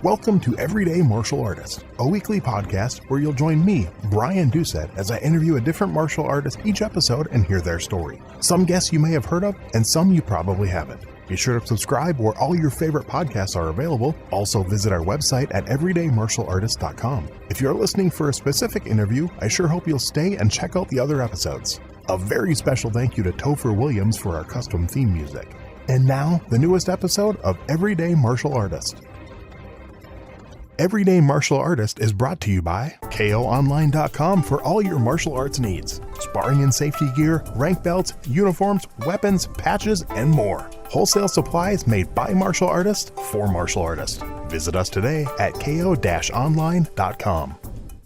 Welcome to Everyday Martial Artist, a weekly podcast where you'll join me, Brian Doucette, as I interview a different martial artist each episode and hear their story. Some guests you may have heard of, and some you probably haven't. Be sure to subscribe where all your favorite podcasts are available. Also visit our website at everydaymartialartist.com. If you're listening for a specific interview, I sure hope you'll stay and check out the other episodes. A very special thank you to Topher Williams for our custom theme music. And now, the newest episode of Everyday Martial Artist. Everyday Martial Artist is brought to you by KOOnline.com for all your martial arts needs. Sparring and safety gear, rank belts, uniforms, weapons, patches, and more. Wholesale supplies made by martial artists for martial artists. Visit us today at ko-online.com.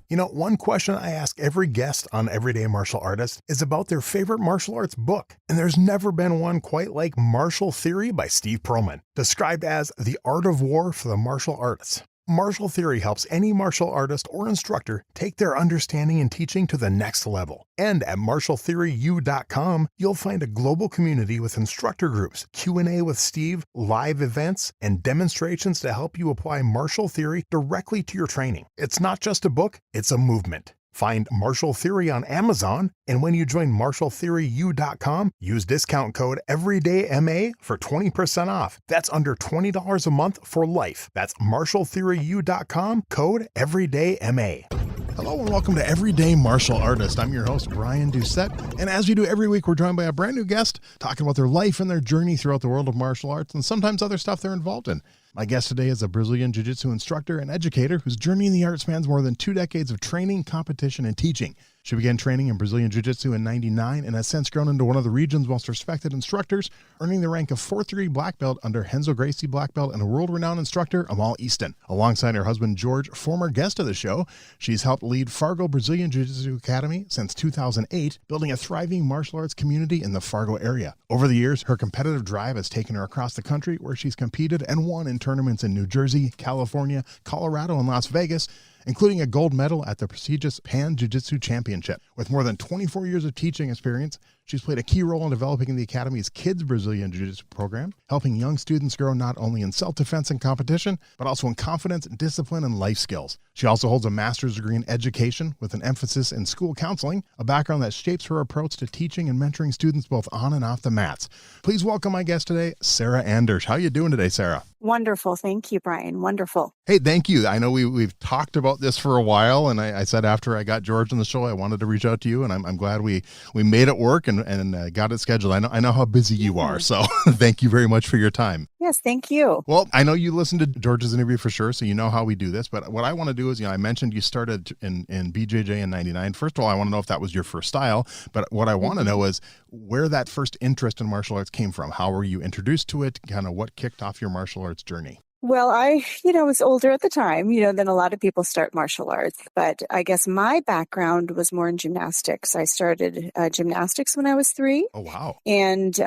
You know, one question I ask every guest on Everyday Martial Artist is about their favorite martial arts book. And there's never been one quite like Martial Theory by Steve Pearlman, described as the art of war for the martial arts. Martial Theory helps any martial artist or instructor take their understanding and teaching to the next level. And at martialtheoryU.com, you'll find a global community with instructor groups, Q&A with Steve, live events, and demonstrations to help you apply martial theory directly to your training. It's not just a book, it's a movement. Find Martial Theory on Amazon, and when you join martialtheoryU.com, use discount code EverydayMA for 20% off. That's under $20 a month for life. That's martialtheoryU.com, code EverydayMA. Hello and welcome to Everyday Martial Artist. I'm your host, Brian Doucette, and as we do every week, we're joined by a brand new guest talking about their life and their journey throughout the world of martial arts and sometimes other stuff they're involved in. My guest today is a Brazilian Jiu-Jitsu instructor and educator whose journey in the art spans more than 2 decades of training, competition, and teaching. She began training in Brazilian Jiu-Jitsu in '99 and has since grown into one of the region's most respected instructors, earning the rank of 4th-degree black belt under Renzo Gracie black belt and a world-renowned instructor, Amal Easton. Alongside her husband, George, former guest of the show, she's helped lead Fargo Brazilian Jiu-Jitsu Academy since 2008, building a thriving martial arts community in the Fargo area. Over the years, her competitive drive has taken her across the country, where she's competed and won in tournaments in New Jersey, California, Colorado, and Las Vegas, including a gold medal at the prestigious Pan Jiu-Jitsu Championship. With more than 24 years of teaching experience, she's played a key role in developing the Academy's Kids Brazilian Jiu-Jitsu program, helping young students grow not only in self-defense and competition, but also in confidence, discipline, and life skills. She also holds a master's degree in education with an emphasis in school counseling, a background that shapes her approach to teaching and mentoring students both on and off the mats. Please welcome my guest today, Sarah Andersch. How are you doing today, Sarah? Wonderful. Thank you, Brian. Wonderful. Hey, thank you. I know we've talked about this for a while, and I said after I got George on the show, I wanted to reach out to you, and I'm glad we made it work and got it scheduled. I know how busy you are, so thank you very much for your time. Yes, thank you. Well, I know you listened to George's interview for sure, so you know how we do this, but what I want to do is, I mentioned you started in BJJ in '99. First of all, I want to know if that was your first style, but what I want to know is where that first interest in martial arts came from. How were you introduced to it? Kind of what kicked off your martial arts journey? Well, I was older at the time, than a lot of people start martial arts. But I guess my background was more in gymnastics. I started gymnastics when I was 3. Oh, wow. And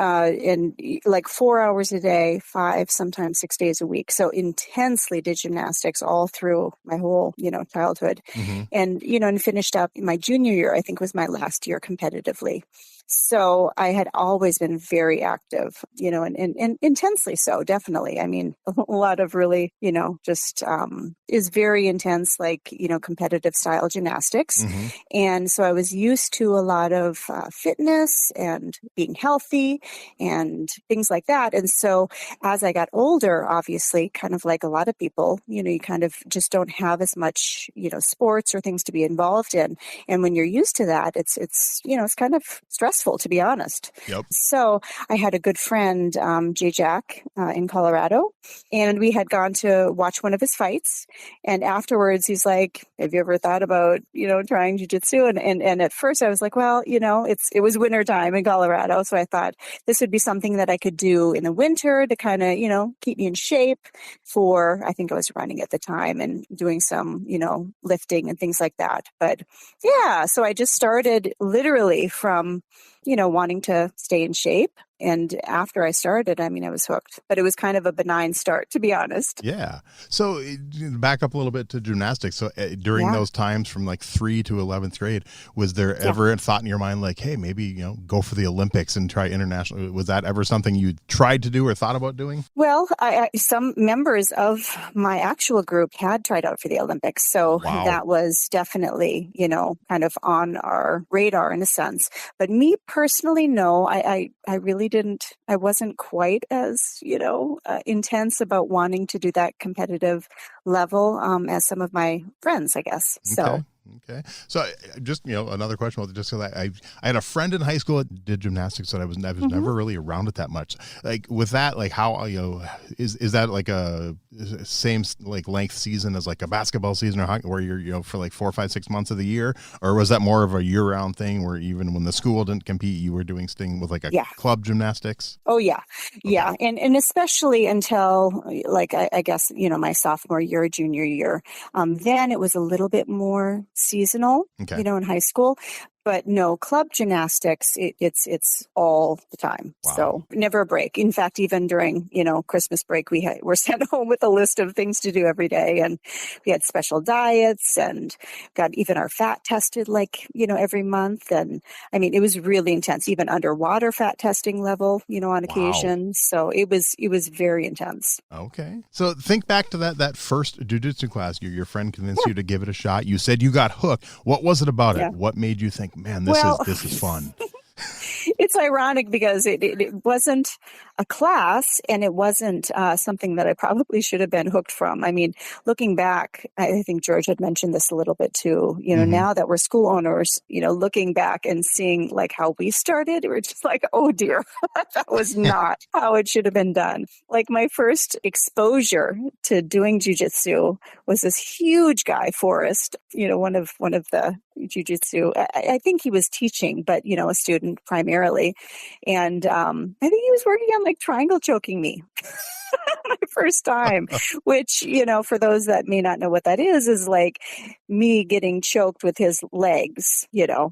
like 4 hours a day, 5, sometimes 6 days a week. So intensely did gymnastics all through my whole, childhood. Mm-hmm. And finished up my junior year, I think was my last year competitively. So I had always been very active, and intensely so, definitely. I mean, a lot of really, just is very intense, like, competitive style gymnastics. Mm-hmm. And so I was used to a lot of fitness and being healthy and things like that. And so as I got older, obviously, kind of like a lot of people, you kind of just don't have as much, sports or things to be involved in. And when you're used to that, it's kind of stressful, to be honest. Yep. So I had a good friend, Jay Jack, in Colorado, and we had gone to watch one of his fights. And afterwards, he's like, "Have you ever thought about, trying jiu-jitsu?" And at first I was like, well, it was winter time in Colorado. So I thought this would be something that I could do in the winter to kind of, keep me in shape for, I think I was running at the time and doing some, lifting and things like that. But yeah, so I just started literally from, wanting to stay in shape And after I started, I mean, I was hooked, but it was kind of a benign start, to be honest. Yeah. So back up a little bit to gymnastics. So during those times from like 3 to 11th grade, was there ever a thought in your mind like, hey, maybe, go for the Olympics and try international? Was that ever something you tried to do or thought about doing? Well, some members of my actual group had tried out for the Olympics. So that was definitely, kind of on our radar in a sense. But me personally, no, I really didn't. I wasn't quite as, intense about wanting to do that competitive level as some of my friends, I guess. So. Okay. So just, another question about just because I had a friend in high school that did gymnastics, but I was never really around it that much. Like with that, like how, is that like a same like length season as like a basketball season or hockey where you're, for like 4, 5, 6 months of the year? Or was that more of a year round thing where even when the school didn't compete, you were doing thing with like a club gymnastics? Oh yeah. Okay. Yeah. And especially until like, I guess, my sophomore year, junior year, then it was a little bit more seasonal, in high school. But no, club gymnastics, it's all the time. Wow. So never a break. In fact, even during, Christmas break, we're sent home with a list of things to do every day. And we had special diets and got even our fat tested every month. And I mean, it was really intense, even underwater fat testing level, on occasion. So it was very intense. Okay. So think back to that first jiu-jitsu class. Your friend convinced you to give it a shot. You said you got hooked. What was it about it? What made you think, man, this is fun? It's ironic because it wasn't a class and it wasn't something that I probably should have been hooked from. I mean, looking back, I think George had mentioned this a little bit too, now that we're school owners, looking back and seeing like how we started, we're just like, oh dear, that was not how it should have been done. Like my first exposure to doing jiu-jitsu was this huge guy, Forrest, one of the jiu-jitsu. I think he was teaching, but, a student primarily. And I think he was working on like triangle choking me. My first time, which, for those that may not know what that is like me getting choked with his legs,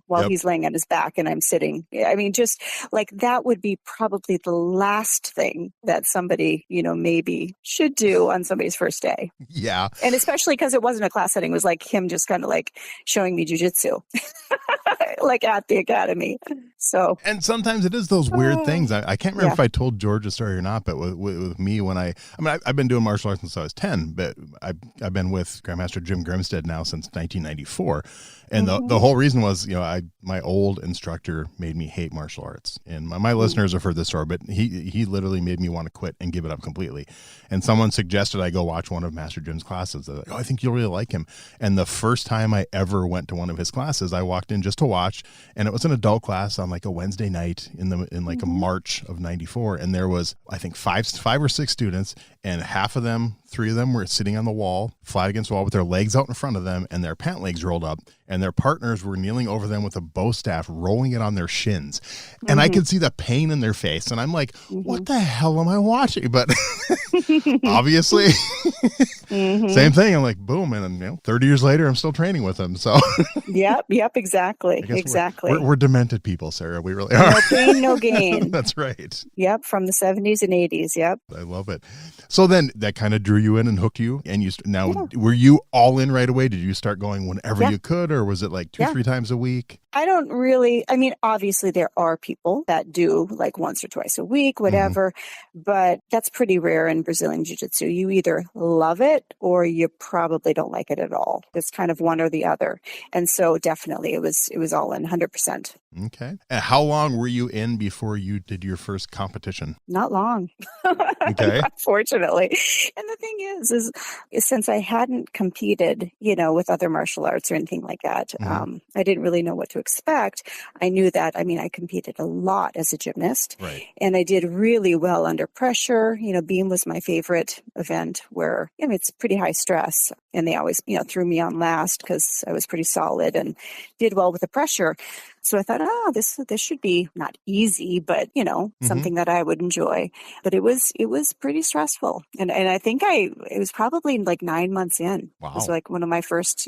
while he's laying on his back and I'm sitting. I mean, just like that would be probably the last thing that somebody, maybe should do on somebody's first day. Yeah. And especially because it wasn't a class setting. It was like him just kind of like showing me jiu-jitsu. Like at the academy. So, and sometimes it is those weird things. I can't remember if I told George a story or not, but with me when I've been doing martial arts since I was 10, but I've been with Grandmaster Jim Grimstead now since 1994. And the whole reason was, my old instructor made me hate martial arts. And my listeners have heard this story, but he literally made me want to quit and give it up completely. And someone suggested I go watch one of Master Jim's classes. They're like, I think you'll really like him. And the first time I ever went to one of his classes, I walked in just to watch, and it was an adult class on like a Wednesday night in like a March of 94. And there was, I think, five or six students, and three of them were sitting on the wall, flat against the wall with their legs out in front of them and their pant legs rolled up, and their partners were kneeling over them with a bow staff, rolling it on their shins. And I could see the pain in their face. And I'm like, what the hell am I watching? But obviously, same thing. I'm like, boom. And 30 years later, I'm still training with them. So Yep, exactly. We're demented people, Sarah. We really are. No pain, no gain. That's right. Yep, from the 70s and 80s. Yep. I love it. So then that kind of drew you in and hooked you. And were you all in right away? Did you start going whenever you could, or was it like 2-3 times a week? Obviously there are people that do like once or twice a week, whatever, but that's pretty rare in Brazilian Jiu-Jitsu. You either love it or you probably don't like it at all. It's kind of one or the other. And so definitely it was all in 100%. Okay. And how long were you in before you did your first competition? Not long. Okay. Unfortunately. And the thing is since I hadn't competed, with other martial arts or anything like that, I didn't really know what to expect. I knew that, I competed a lot as a gymnast, right, and I did really well under pressure. Beam was my favorite event where, it's pretty high stress, and they always, threw me on last because I was pretty solid and did well with the pressure. So I thought, this should be not easy, but, something that I would enjoy. But it was pretty stressful. And I think it was probably like 9 months in. Wow. It was like one of my first,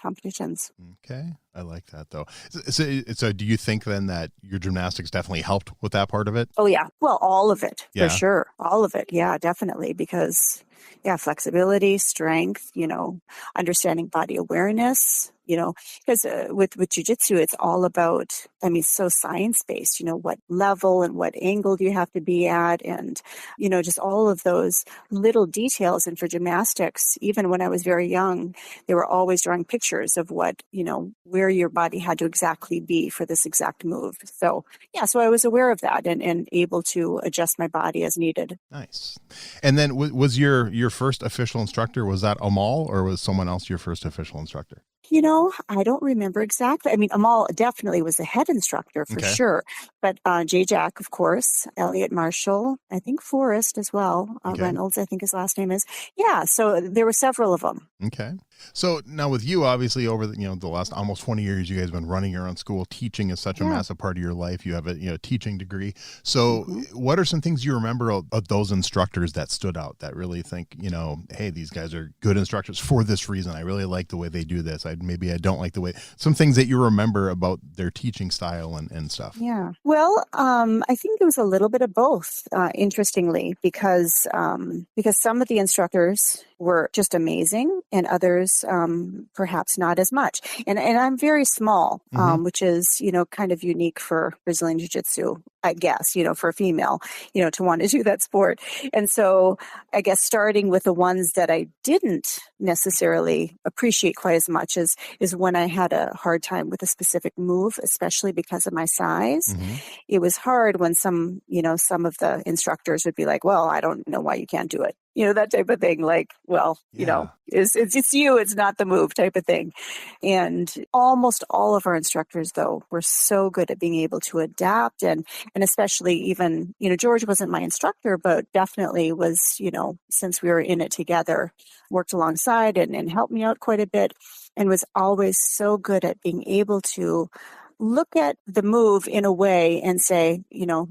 competitions. Okay. I like that though. So do you think then that your gymnastics definitely helped with that part of it? Oh, yeah. Well, all of it, for Yeah. sure. All of it. Yeah, definitely. Because, yeah, flexibility, strength, understanding body awareness, because with jujitsu, it's all about, so science-based, what level and what angle do you have to be at, and, just all of those little details. And for gymnastics, even when I was very young, they were always drawing pictures of what, where your body had to exactly be for this exact move. So, yeah, so I was aware of that and able to adjust my body as needed. Nice. And then was your first official instructor, was that Amal, or was someone else your first official instructor? I don't remember exactly. Amal definitely was the head instructor for Okay. sure. But Jay Jack, of course, Elliot Marshall, I think Forrest as well. Okay. Reynolds, I think his last name is. Yeah, so there were several of them. Okay. So now with you, obviously over the last almost 20 years, you guys have been running your own school. Teaching is such a massive part of your life. You have a teaching degree. So what are some things you remember of those instructors that stood out, that really think, hey, these guys are good instructors for this reason. I really like the way they do this. Maybe I don't like the way, some things that you remember about their teaching style and stuff. Yeah. Well, I think it was a little bit of both, interestingly, because some of the instructors were just amazing and others perhaps not as much. And I'm very small, which is, kind of unique for Brazilian Jiu-Jitsu, I guess, for a female, to want to do that sport. And so I guess starting with the ones that I didn't necessarily appreciate quite as much is when I had a hard time with a specific move, especially because of my size. It was hard when some of the instructors would be like, well, I don't know why you can't do it. That type of thing, like, well, it's you, it's not the move type of thing. And almost all of our instructors, though, were so good at being able to adapt. And especially even, George wasn't my instructor, but definitely was, since we were in it together, worked alongside and helped me out quite a bit, and was always so good at being able to look at the move in a way and say,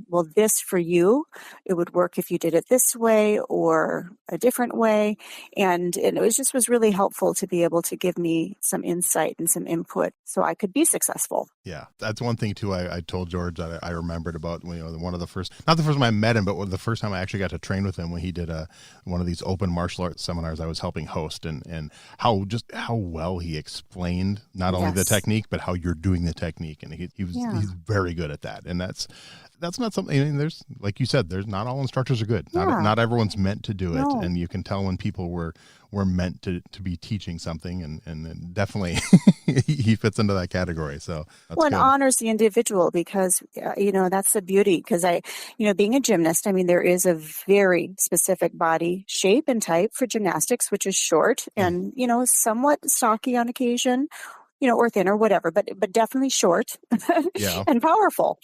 well, this for you, it would work if you did it this way or a different way. And it was really helpful to be able to give me some insight and some input so I could be successful. Yeah, that's one thing too. I told George that I remembered about one of the first, not the first time I met him, but the first time I actually got to train with him when he did one of these open martial arts seminars I was helping host, and how well he explained not only the technique but how you're doing the technique, and he's very good at that. And that's not something. There's, like you said, there's not all instructors are good. Not everyone's meant to do it, and you can tell when people were meant to be teaching something, and definitely he fits into that category. So that's good. Honors the individual, because that's the beauty. Because being a gymnast, there is a very specific body shape and type for gymnastics, which is short and somewhat stocky on occasion, or thin or whatever, but definitely short and powerful.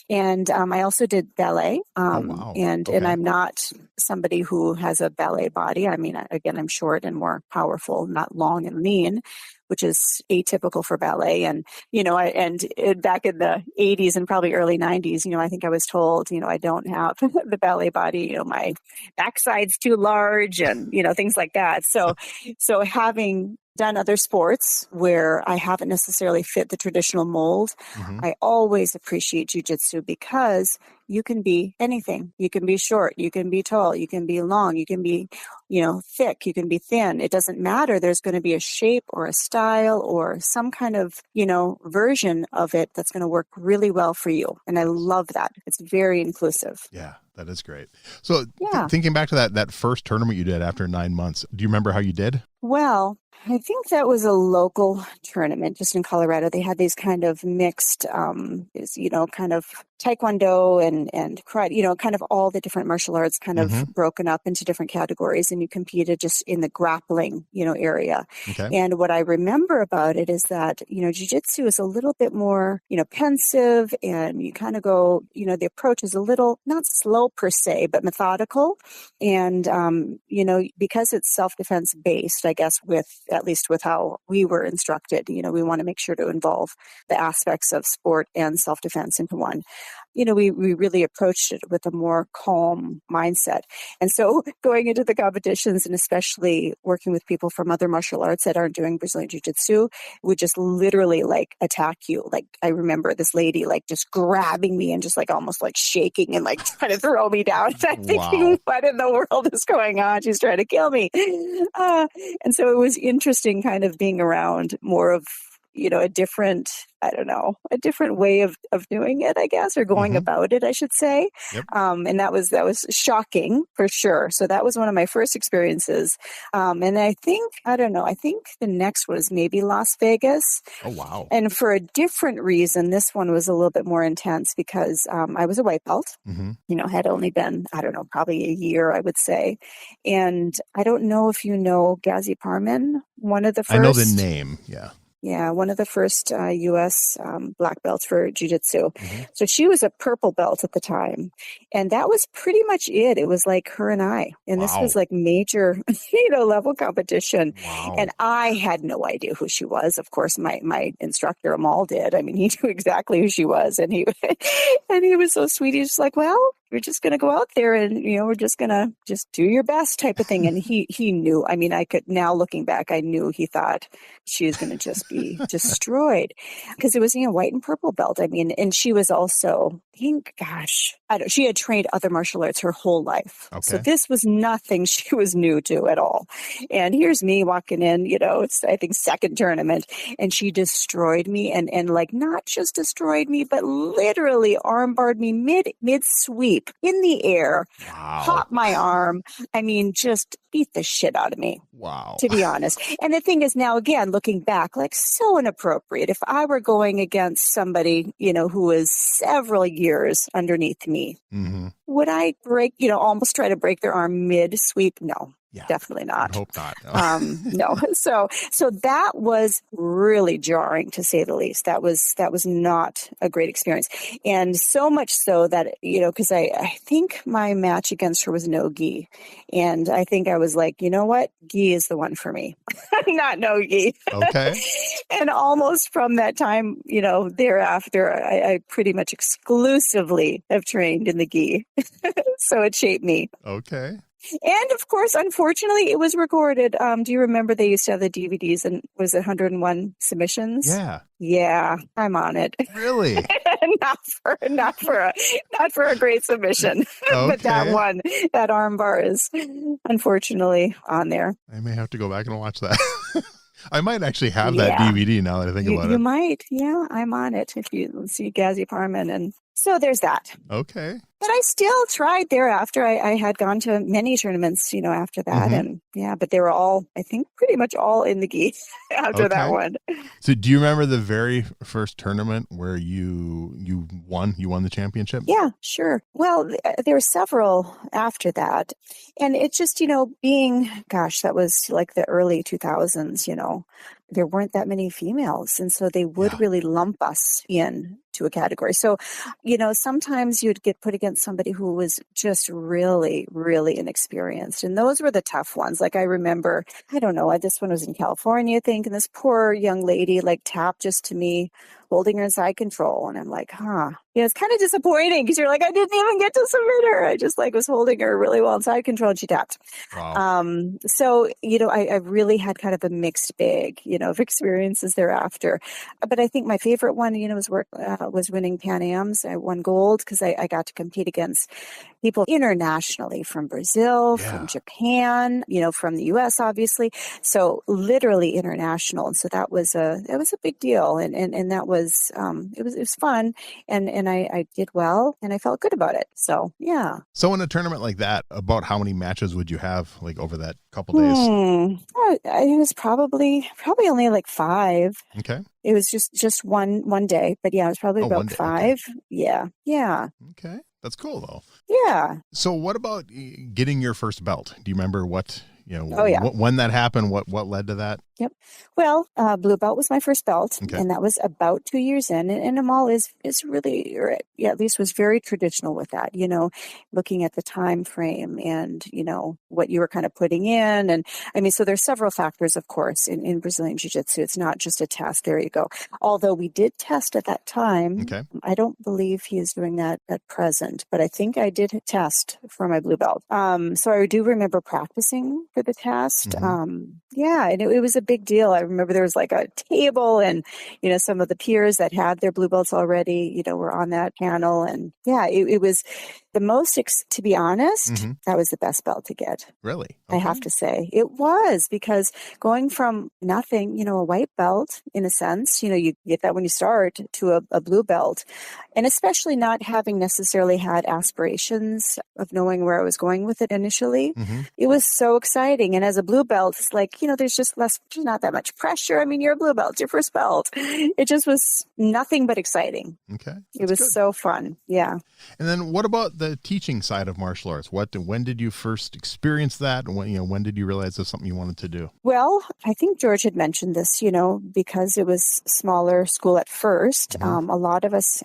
And I also did ballet, and I'm not somebody who has a ballet body. Again, I'm short and more powerful, not long and lean, which is atypical for ballet. And, back in the 80s and probably early 90s, I think I was told, I don't have the ballet body, my backside's too large and, things like that. So having done other sports where I haven't necessarily fit the traditional mold, I always appreciate jiu-jitsu because you can be anything. You can be short, you can be tall, you can be long, you can be, thick, you can be thin. It doesn't matter. There's going to be a shape or a style or some kind of, version of it that's going to work really well for you. And I love that. It's very inclusive. Yeah, that is great. So thinking back to that first tournament you did after 9 months, do you remember how you did? Well, I think that was a local tournament just in Colorado. They had these kind of mixed, kind of taekwondo and karate, kind of all the different martial arts kind of broken up into different categories, and you competed just in the grappling, area. Okay. And what I remember about it is that, jiu-jitsu is a little bit more, pensive, and you kind of go, the approach is a little, not slow per se, but methodical. And, because it's self-defense based, I guess, at least with how we were instructed, we want to make sure to involve the aspects of sport and self-defense into one. we really approached it with a more calm mindset. And so going into the competitions, and especially working with people from other martial arts that aren't doing Brazilian Jiu-Jitsu, would just literally like attack you. Like I remember this lady like just grabbing me and just like almost like shaking and like trying to throw me down. I'm thinking, what in the world is going on? She's trying to kill me. And so it was interesting kind of being around more of, a different way of doing it, I guess, or going about it, I should say. Yep. And that was shocking for sure. So that was one of my first experiences. And I think the next was maybe Las Vegas. Oh, wow. And for a different reason, this one was a little bit more intense because I was a white belt, had only been, probably a year, I would say. And I don't know if you know Gazi Parman, one of the first. I know the name, yeah. Yeah, one of the first U.S. Black belts for Jiu-Jitsu. So she was a purple belt at the time. And that was pretty much it. It was like her and I. And this was like major, level competition. Wow. And I had no idea who she was. Of course, my instructor, Amal, did. I mean, he knew exactly who she was. And he was so sweet. He was just like, well, we're just going to go out there and, we're just going to just do your best type of thing. And he knew. I mean, I could, now looking back, I knew he thought she was going to just be destroyed because it was, white and purple belt. I mean, and she was also, she had trained other martial arts her whole life. Okay. So this was nothing she was new to at all. And here's me walking in, it's, I think, second tournament, and she destroyed me and like not just destroyed me, but literally armbarred me mid sweep in the air, popped my arm. I mean, just beat the shit out of me. Wow. To be honest. And the thing is now, again, looking back, like so inappropriate. If I were going against somebody, who was several years underneath me, would I break, almost try to break their arm mid sweep? No. Yeah, definitely not. I hope not. No. No. So that was really jarring, to say the least. That was not a great experience. And so much so that, because I think my match against her was no gi. And I think I was like, you know what? Gi is the one for me. Not no gi. Okay. And almost from that time, thereafter, I pretty much exclusively have trained in the gi. So it shaped me. Okay. And of course, unfortunately, it was recorded. Do you remember they used to have the DVDs and was it 101 submissions? Yeah. Yeah, I'm on it. Really? not for a great submission. Okay. But that arm bar is unfortunately on there. I may have to go back and watch that. I might actually have that DVD now that I think about it. You might. Yeah, I'm on it. If you see Gazi Parman. And so there's that. Okay. But I still tried thereafter. I had gone to many tournaments, after that. And but they were all, I think, pretty much all in the gi after that one. So do you remember the very first tournament where you won the championship? Yeah, sure. Well, there were several after that. And it just, that was like the early 2000s, there weren't that many females. And so they would really lump us in to a category. So, sometimes you'd get put against somebody who was just really, really inexperienced. And those were the tough ones. Like I remember, I don't know, this one was in California, I think, and this poor young lady like tapped just to me, holding her in side control. And I'm like, it's kind of disappointing because you're like, I didn't even get to submit her. I just was holding her really well in side control and she tapped. Wow. So, I really had kind of a mixed bag, of experiences thereafter. But I think my favorite one, was winning Pan Ams. I won gold because I got to compete against people internationally from Brazil, from Japan, from the US, obviously. So literally international. And so that was a big deal. And that was, it was fun. And I did well and I felt good about it. So, yeah. So in a tournament like that, about how many matches would you have like over that couple days? It was probably only like 5. Okay. It was just one day, but yeah, it was probably about 5. Okay. Yeah. Okay. That's cool though. Yeah. So what about getting your first belt? Do you remember what, when that happened, what led to that? Yep. Well, blue belt was my first belt, Okay. and that was about 2 years in. And Amal is really, or at least was very traditional with that, looking at the time frame and, what you were kind of putting in. And I mean, so there's several factors, of course, in Brazilian Jiu-Jitsu. It's not just a test. There you go. Although we did test at that time. Okay. I don't believe he is doing that at present, but I think I did test for my blue belt. So I do remember practicing for the test. Yeah, and it was a big deal. I remember there was like a table and, some of the peers that had their blue belts already, were on that panel. And yeah, it was the most, to be honest, that was the best belt to get. Really? Okay. I have to say it was, because going from nothing, a white belt in a sense, you get that when you start, to a blue belt, and especially not having necessarily had aspirations of knowing where I was going with it initially. It was so exciting. And as a blue belt, it's like, there's just there's not that much pressure. I mean, you're a blue belt, it's your first belt. It just was nothing but exciting. Okay. It was good. So fun. Yeah. And then what about the teaching side of martial arts? When did you first experience that? When did you realize that's something you wanted to do? Well, I think George had mentioned this, because it was smaller school at first. A lot of us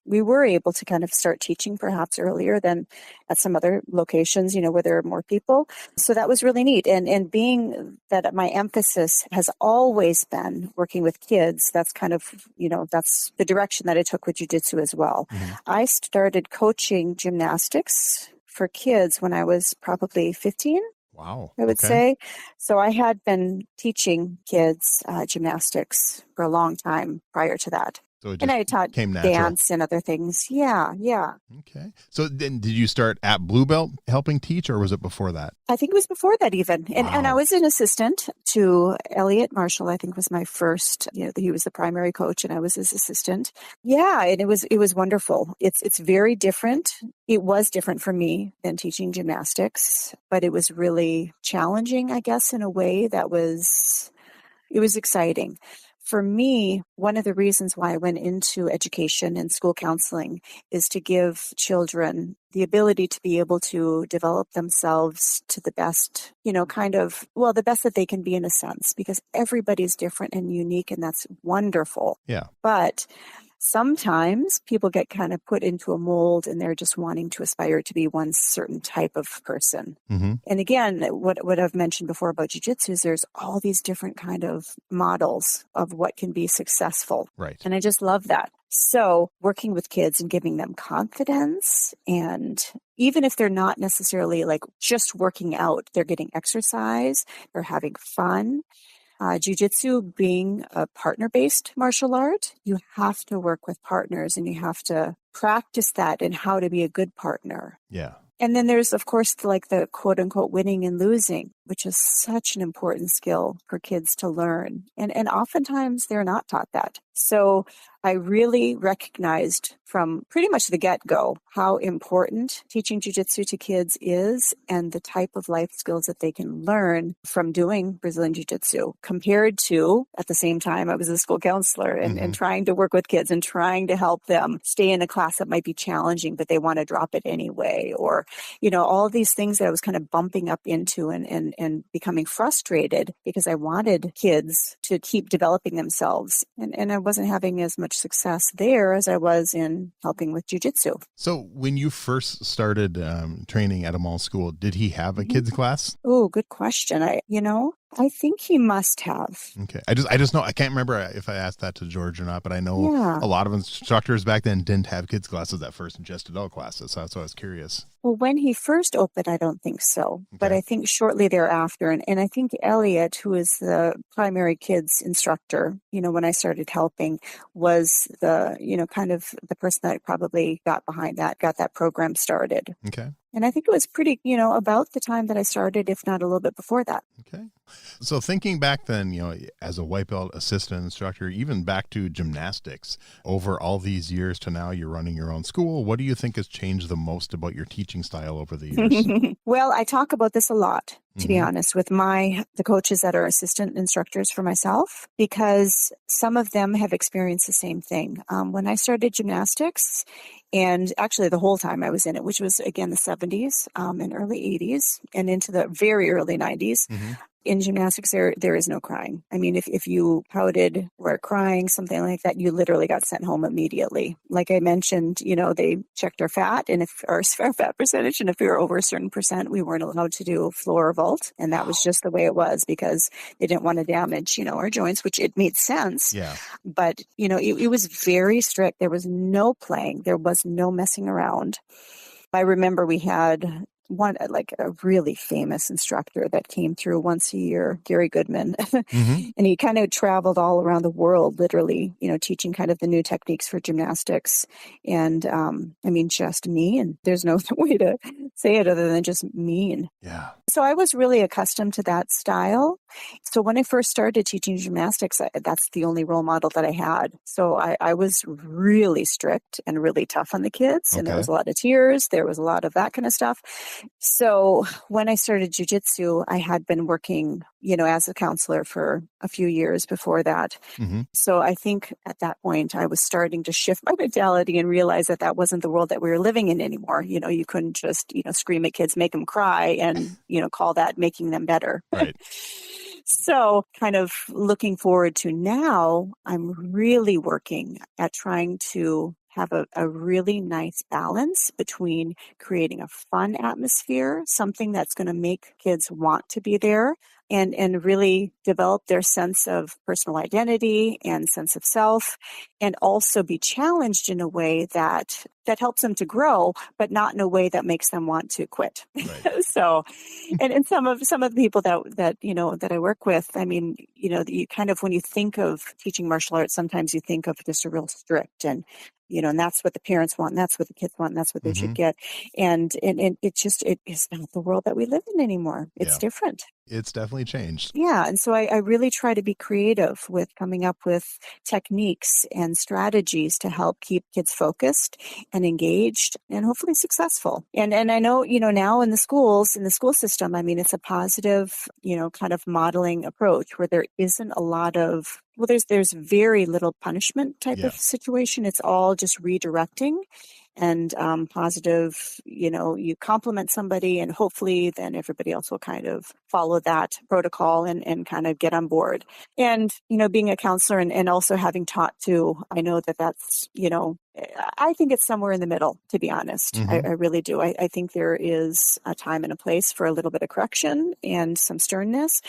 we were able to kind of start teaching perhaps earlier than at some other locations, where there are more people. So that was really neat. And being that my emphasis has always been working with kids, that's kind of, that's the direction that I took with jiu-jitsu as well. I started coaching gymnastics for kids when I was probably 15. Wow. I would say. So I had been teaching kids gymnastics for a long time prior to that. So it just and I taught dance and other things. Yeah. Okay. So then did you start at blue belt helping teach, or was it before that? I think it was before that even. And, Wow. and I was an assistant to Elliot Marshall, I think was my first, he was the primary coach and I was his assistant. Yeah. And it was wonderful. It's very different. It was different for me than teaching gymnastics, but it was really challenging, I guess, in a way it was exciting. For me, one of the reasons why I went into education and school counseling is to give children the ability to be able to develop themselves to the best, the best that they can be in a sense, because everybody's different and unique, and that's wonderful. Yeah. But sometimes people get kind of put into a mold and they're just wanting to aspire to be one certain type of person. And again, what I've mentioned before about jiu-jitsu is there's all these different kind of models of what can be successful. Right. And I just love that. So working with kids and giving them confidence, and even if they're not necessarily like just working out, they're getting exercise, they're having fun. Jiu-jitsu being a partner-based martial art, you have to work with partners and you have to practice that and how to be a good partner. Yeah. And then there's, of course, the quote unquote winning and losing, which is such an important skill for kids to learn. And oftentimes they're not taught that. So I really recognized from pretty much the get-go how important teaching jiu-jitsu to kids is and the type of life skills that they can learn from doing Brazilian jiu-jitsu, compared to, at the same time, I was a school counselor and trying to work with kids and trying to help them stay in a class that might be challenging, but they want to drop it anyway. Or, all these things that I was kind of bumping up into and becoming frustrated because I wanted kids to keep developing themselves. And I wasn't having as much success there as I was in helping with jiu-jitsu. So when you first started training at a mall school, did he have a kids class? Oh, good question. I think he must have. Okay. I just know, I can't remember if I asked that to George or not, but I know a lot of instructors back then didn't have kids classes at first and just adult classes. So that's why I was curious. Well, when he first opened, I don't think so. Okay. But I think shortly thereafter, and I think Elliot, who is the primary kids instructor, when I started helping, was the, kind of the person that probably got behind that, got that program started. Okay. And I think it was pretty, about the time that I started, if not a little bit before that. Okay. So thinking back then, as a white belt assistant instructor, even back to gymnastics, over all these years to now, you're running your own school. What do you think has changed the most about your teaching style over the years? Well, I talk about this a lot, to be honest, with the coaches that are assistant instructors for myself, because some of them have experienced the same thing. When I started gymnastics, and actually the whole time I was in it, which was, again, the 70s and early 80s and into the very early 90s, In gymnastics, there is no crying. I mean, if you pouted or were crying, something like that, you literally got sent home immediately. Like I mentioned, they checked our fat and if our fat percentage, and if we were over a certain percent, we weren't allowed to do floor or vault. And that was just the way it was because they didn't want to damage, our joints, which it made sense. Yeah. But, it was very strict. There was no playing. There was no messing around. I remember we had one, like a really famous instructor that came through once a year, Gary Goodman. And he kind of traveled all around the world, literally, teaching kind of the new techniques for gymnastics. And just mean. There's no way to say it other than just mean. Yeah. So I was really accustomed to that style. So when I first started teaching gymnastics, that's the only role model that I had. So I was really strict and really tough on the kids. And there was a lot of tears. There was a lot of that kind of stuff. So when I started jiu-jitsu, I had been working, as a counselor for a few years before that. So I think at that point, I was starting to shift my mentality and realize that wasn't the world that we were living in anymore. You couldn't just, scream at kids, make them cry and, call that making them better. Right. So kind of looking forward to now, I'm really working at trying to have a really nice balance between creating a fun atmosphere, something that's going to make kids want to be there, and really develop their sense of personal identity and sense of self, and also be challenged in a way that helps them to grow, but not in a way that makes them want to quit. Right. So, and some of the people that I work with, I mean, you kind of, when you think of teaching martial arts, sometimes you think of just a real strict and that's what the parents want, and that's what the kids want, and that's what they should get. And it is not the world that we live in anymore. It's different. It's definitely changed. Yeah. And so I really try to be creative with coming up with techniques and strategies to help keep kids focused and engaged and hopefully successful. And I know, now in the school system, I mean, it's a positive, kind of modeling approach where there isn't a lot of, there's very little punishment type of situation. It's all just redirecting and positive, you compliment somebody and hopefully then everybody else will kind of follow that protocol and kind of get on board. And, being a counselor and also having taught too, I know that's, I think it's somewhere in the middle, to be honest. I really do. I think there is a time and a place for a little bit of correction and some sternness.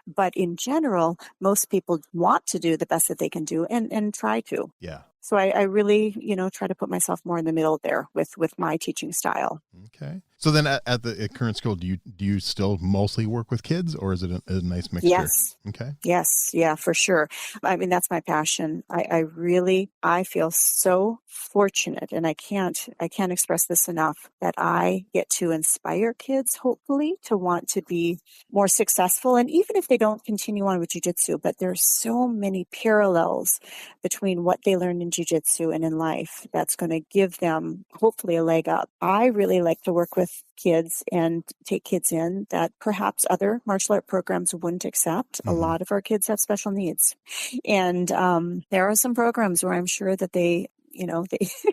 But in general, most people want to do the best that they can do and try to. Yeah. So I really, try to put myself more in the middle there with my teaching style. Okay. So then at the current school, do you still mostly work with kids, or is it a nice mixture? Yes. Okay. Yes. Yeah, for sure. I mean, that's my passion. I feel so fortunate, and I can't express this enough, that I get to inspire kids, hopefully, to want to be more successful. And even if they don't continue on with jiu-jitsu, but there's so many parallels between what they learned in jiu-jitsu and in life that's going to give them hopefully a leg up. I really like to work with kids and take kids in that perhaps other martial art programs wouldn't accept. A lot of our kids have special needs. And there are some programs where I'm sure that they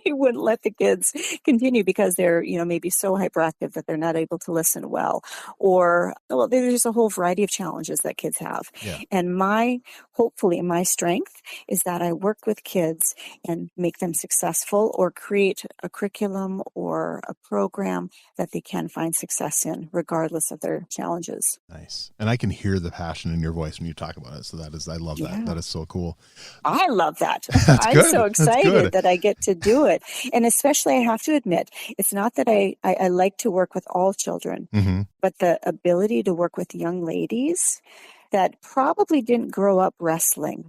wouldn't let the kids continue because they're, maybe so hyperactive that they're not able to listen well. Or, there's a whole variety of challenges that kids have. Yeah. And hopefully my strength is that I work with kids and make them successful or create a curriculum or a program that they can find success in, regardless of their challenges. Nice. And I can hear the passion in your voice when you talk about it. So I love that. That is so cool. I love that. That's I'm good. so excited that I get to do it. And especially, I have to admit, it's not that I like to work with all children, but the ability to work with young ladies that probably didn't grow up wrestling.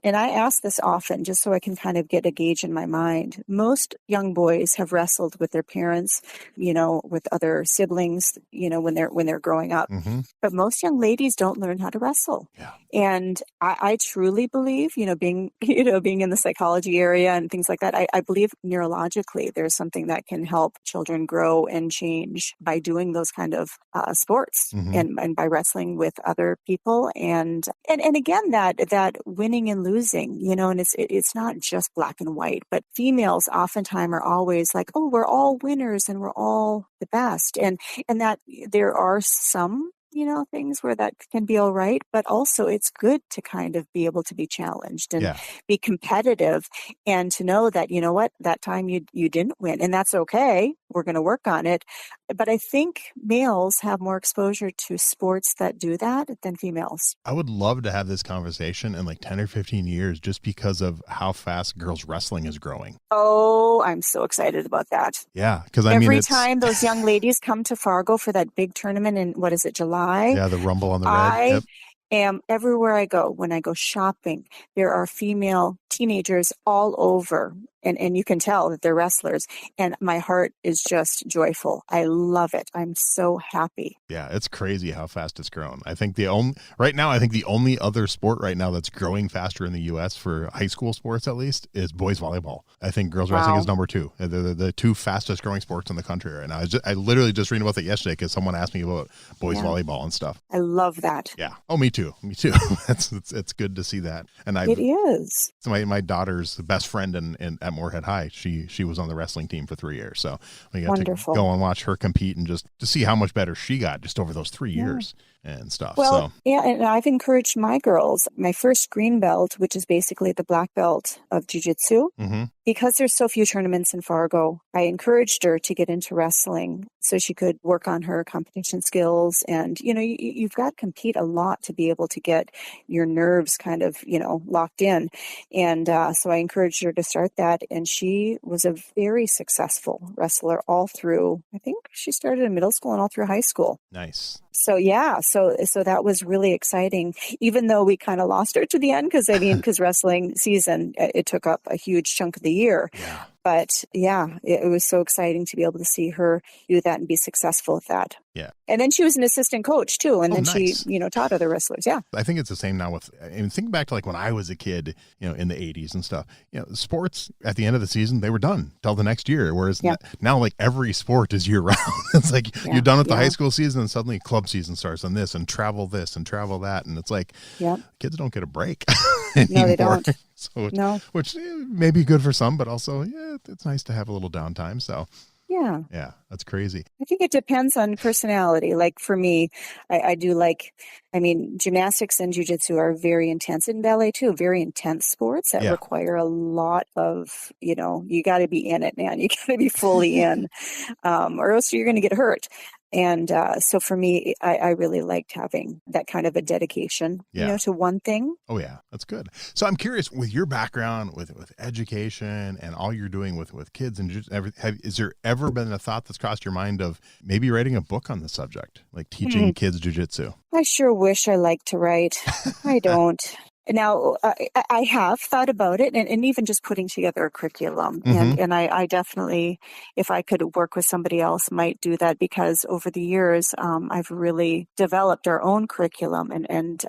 And I ask this often just so I can kind of get a gauge in my mind. Most young boys have wrestled with their parents, with other siblings, when they're growing up. But most young ladies don't learn how to wrestle. Yeah. And I truly believe, being in the psychology area and things like that, I believe neurologically there's something that can help children grow and change by doing those kind of sports and by wrestling with other people. And again, that winning and losing, and it's not just black and white, but females oftentimes are always like, oh, we're all winners and we're all the best. And that there are some things where that can be all right, but also it's good to kind of be able to be challenged and be competitive, and to know that, what, that time you didn't win, and that's okay. We're going to work on it. But I think males have more exposure to sports that do that than females. I would love to have this conversation in like 10 or 15 years just because of how fast girls wrestling is growing. Oh, I'm so excited about that. Yeah, because every time those young ladies come to Fargo for that big tournament in, what is it, July? Yeah, the Rumble on the Red. Am everywhere I go. When I go shopping, there are female teenagers all over, and you can tell that they're wrestlers, and my heart is just joyful. I love it. I'm so happy. Yeah, it's crazy how fast it's grown. I think the only other sport right now that's growing faster in the U.S. for high school sports, at least, is boys volleyball. I think girls wrestling is number 2. They're the 2 fastest growing sports in the country right now. I literally just read about that yesterday because someone asked me about boys volleyball and stuff. I love that. Yeah. Oh, me too. It's good to see that. And it is. So my daughter's best friend at Moorhead High, she was on the wrestling team for 3 years. So we got to go and watch her compete and just to see how much better she got just over those 3 years and stuff. Well, and I've encouraged my girls, my first green belt, which is basically the black belt of jiu-jitsu, because there's so few tournaments in Fargo, I encouraged her to get into wrestling so she could work on her competition skills. And, you've got to compete a lot to be able to get your nerves kind of, locked in. And so I encouraged her to start that. And she was a very successful wrestler all through, I think she started in middle school and all through high school. Nice. So, so that was really exciting, even though we kind of lost her to the end because wrestling season, it took up a huge chunk of the year. Yeah. But it was so exciting to be able to see her do that and be successful at that. Yeah. And then she was an assistant coach too. And then nice. She, taught other wrestlers. Yeah. I think it's the same now think back to like when I was a kid, in the 80s and stuff, sports at the end of the season, they were done till the next year. Whereas now like every sport is year round. It's like you're done with the high school season and suddenly club season starts on this and travel that. And it's like, kids don't get a break anymore. No, they don't. So, which may be good for some, but also, it's nice to have a little downtime. So, yeah, that's crazy. I think it depends on personality. Like for me, I do gymnastics and jiu-jitsu are very intense, and ballet too, very intense sports that require a lot of, you got to be in it, man. You got to be fully in, or else you're going to get hurt. And so for me, I really liked having that kind of a dedication, to one thing. Oh, yeah. That's good. So I'm curious, with your background, with education and all you're doing with kids and everything, is there ever been a thought that's crossed your mind of maybe writing a book on the subject, like teaching kids jiu-jitsu? I sure wish I liked to write. I don't. Now, I have thought about it, and even just putting together a curriculum. And I definitely, if I could work with somebody else, might do that, because over the years, I've really developed our own curriculum, and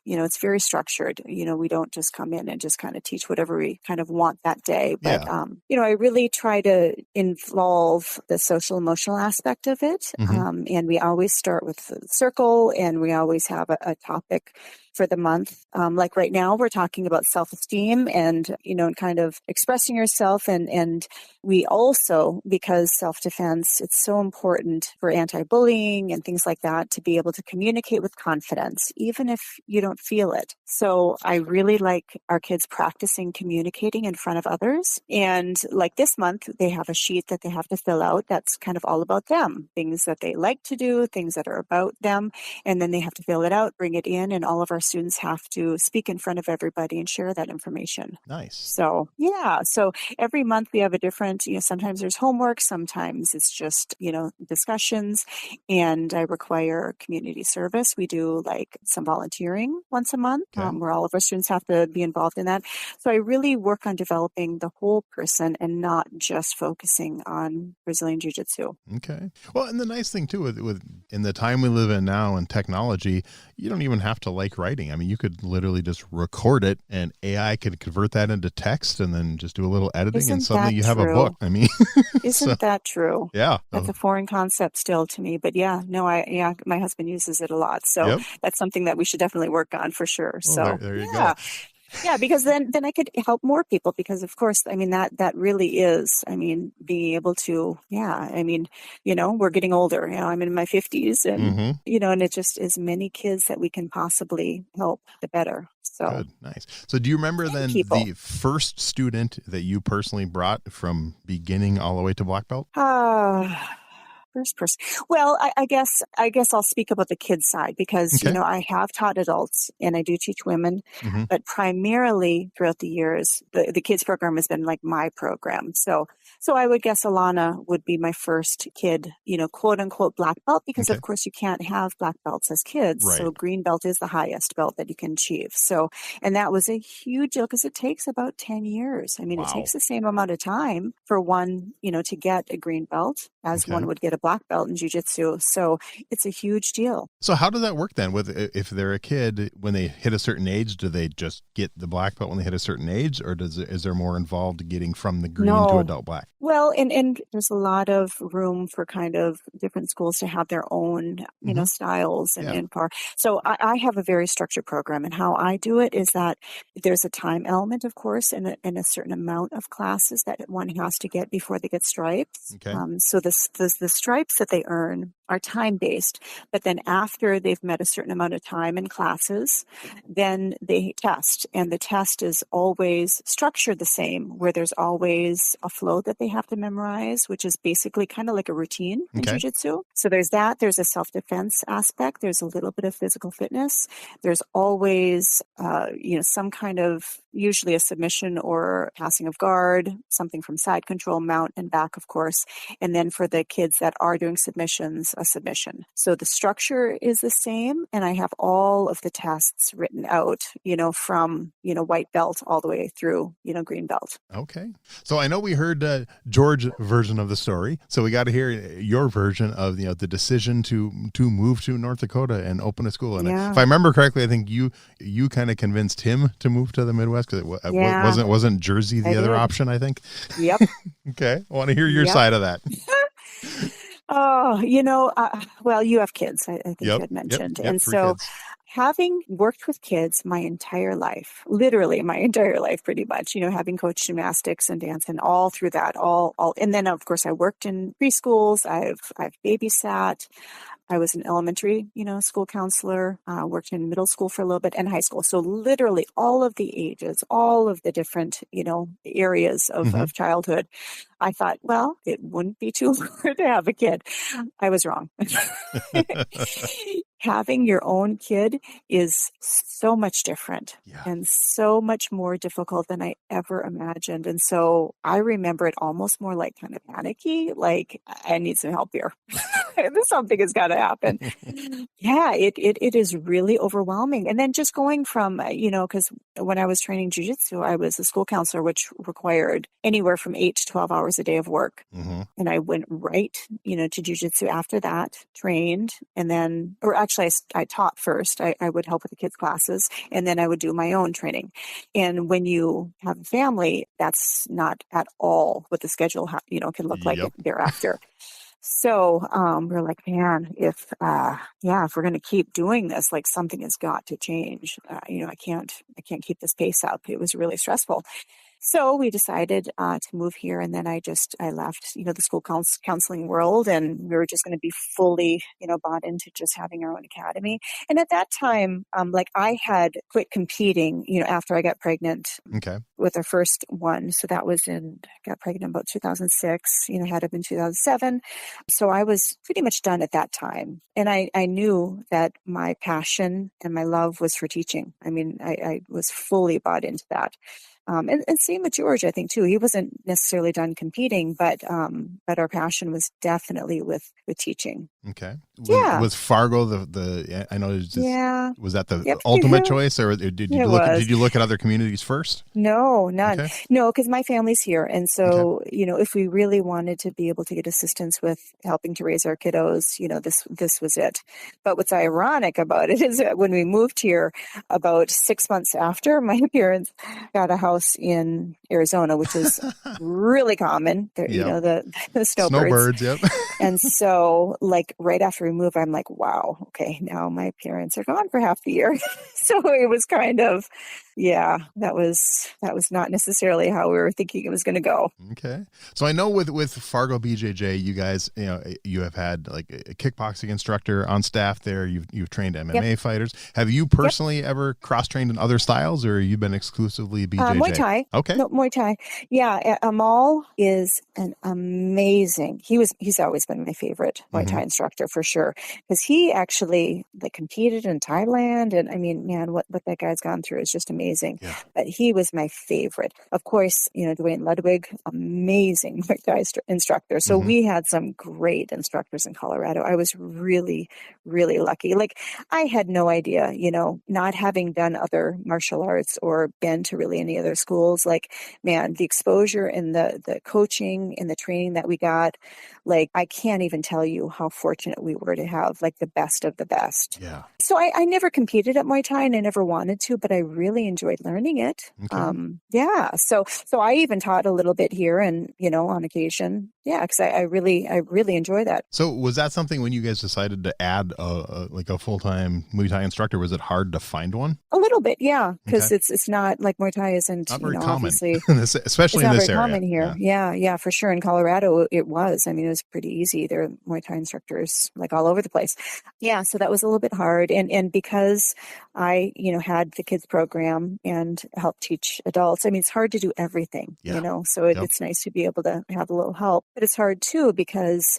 it's very structured. We don't just come in and just kind of teach whatever we kind of want that day. But, I really try to involve the social emotional aspect of it. And we always start with the circle, and we always have a topic for the month. Like right now, we're talking about self-esteem and, kind of expressing yourself. And we also, because self-defense, it's so important for anti-bullying and things like that, to be able to communicate with confidence, even if you don't feel it. So I really like our kids practicing communicating in front of others. And like this month, they have a sheet that they have to fill out that's kind of all about them, things that they like to do, things that are about them. And then they have to fill it out, bring it in, and all of our students have to speak in front of everybody and share that information. Nice. So, so every month we have a different, sometimes there's homework, sometimes it's just, discussions, and I require community service. We do like some volunteering once a month, where all of our students have to be involved in that. So I really work on developing the whole person and not just focusing on Brazilian Jiu-Jitsu. Okay. Well, and the nice thing too, with in the time we live in now and technology, you don't even have to like writing. I mean, you could literally just record it and AI could convert that into text and then just do a little editing and suddenly you have a book. I mean, isn't that true? Yeah. That's a foreign concept still to me, but my husband uses it a lot. So that's something that we should definitely work on for sure. Well, So there you go. Yeah, because then I could help more people, because of course, I mean, that really is, I mean, being able to, I mean, we're getting older, I'm in my 50s, and, and it just is many kids that we can possibly help, the better. So good. Nice. So do you remember then people. the first student that you personally brought from beginning all the way to black belt? First person. Well, I guess I'll speak about the kids side, because, Okay. I have taught adults and I do teach women, Mm-hmm. but primarily throughout the years, the kids program has been like my program. So I would guess Alana would be my first kid, quote unquote black belt, because Okay. of course you can't have black belts as kids. Right. So green belt is the highest belt that you can achieve. So, and that was a huge deal, because it takes about 10 years. I mean, Wow. it takes the same amount of time for one, to get a green belt as Okay. one would get a black belt in jiu-jitsu. So it's a huge deal. So how does that work then? With if they're a kid, when they hit a certain age, do they just get the black belt when they hit a certain age, or is there more involved getting from the green to adult black? Well, and there's a lot of room for kind of different schools to have their own, styles and power. So I have a very structured program, and how I do it is that there's a time element, of course, and a certain amount of classes that one has to get before they get stripes. Okay. So the stripes that they earn are time-based, but then after they've met a certain amount of time in classes, then they test, and the test is always structured the same, where there's always a flow that they have to memorize, which is basically kind of like a routine in jiu-jitsu. So there's that. There's a self-defense aspect. There's a little bit of physical fitness. There's always, some kind of, usually a submission or passing of guard, something from side control, mount, and back, of course. And then for the kids that are doing submissions, a submission. So the structure is the same, and I have all of the tests written out, from, white belt all the way through, green belt. Okay. So I know we heard George's version of the story, so we got to hear your version of the decision to move to North Dakota and open a school. And if I remember correctly, I think you kind of convinced him to move to the Midwest, because it wasn't Jersey the other option, I think. Yep. Okay. I want to hear your side of that. Oh, well, you have kids, I think you had mentioned. Yep, and so kids. Having worked with kids my entire life, literally my entire life, pretty much, having coached gymnastics and dance and all through that, and then of course I worked in preschools. I've babysat. I was an elementary, school counselor, worked in middle school for a little bit, and high school. So literally all of the ages, all of the different, areas of childhood. I thought, well, it wouldn't be too hard to have a kid. I was wrong. Having your own kid is so much different and so much more difficult than I ever imagined. And so I remember it almost more like kind of panicky, like I need some help here. Something has got to happen. It is really overwhelming. And then just going from, because when I was training jiu-jitsu, I was a school counselor, which required anywhere from 8 to 12 hours a day of work. And I went right, to jiu-jitsu after that, trained, and then, or actually I taught first. I would help with the kids' classes, and then I would do my own training. And when you have a family, that's not at all what the schedule, can look like thereafter. So we're like, man, if we're going to keep doing this, like something has got to change. I can't keep this pace up. It was really stressful. So we decided to move here, and then I left, the school counseling world, and we were just going to be fully, bought into just having our own academy. And at that time, I had quit competing, after I got pregnant with our first one. So that was got pregnant about 2006, had him in 2007. So I was pretty much done at that time. And I knew that my passion and my love was for teaching. I mean, I was fully bought into that. And same with George, I think too. He wasn't necessarily done competing, but our passion was definitely with teaching. Okay. Was Fargo the I know was that the ultimate choice, or did you look at other communities first? No, none. Okay. No, because my family's here, and so if we really wanted to be able to get assistance with helping to raise our kiddos, this was it. But what's ironic about it is that when we moved here, about 6 months after, my parents got a house in Arizona, which is really common. There, the snowbirds. Yep. And so, right after we moved, I'm like, wow, okay, now my parents are gone for half the year. So it was kind of, yeah, that was not necessarily how we were thinking it was going to go. Okay. So I know with Fargo BJJ, you guys, you have had like a kickboxing instructor on staff there. You've trained MMA fighters. Have you personally ever cross-trained in other styles, or you've been exclusively BJJ? Muay Thai. Okay. No, Muay Thai. Yeah, Amal is an amazing. He's always been my favorite Muay Thai instructor for sure, because he actually like competed in Thailand, and I mean, man, what that guy's gone through is just amazing. Yeah. But he was my favorite. Of course, Dwayne Ludwig, amazing Muay Thai instructor. So we had some great instructors in Colorado. I was really, really lucky. Like I had no idea, not having done other martial arts or been to really any other schools, like, man, the exposure and the coaching and the training that we got, like, I can't even tell you how fortunate we were to have like the best of the best. Yeah. So I never competed at Muay Thai and I never wanted to, but I really enjoyed learning it. Okay. Yeah. So I even taught a little bit here and, on occasion. Yeah. Cause I really enjoy that. So was that something when you guys decided to add a full-time Muay Thai instructor, was it hard to find one? A little bit. Yeah. Cause it's not like Muay Thai isn't, not very common, obviously, especially in this area. Common here. Yeah, for sure. In Colorado, it was. I mean, it was pretty easy. There are Muay Thai instructors like all over the place. Yeah, so that was a little bit hard. And because I, had the kids program and helped teach adults, I mean, it's hard to do everything, so it's nice to be able to have a little help. But it's hard too because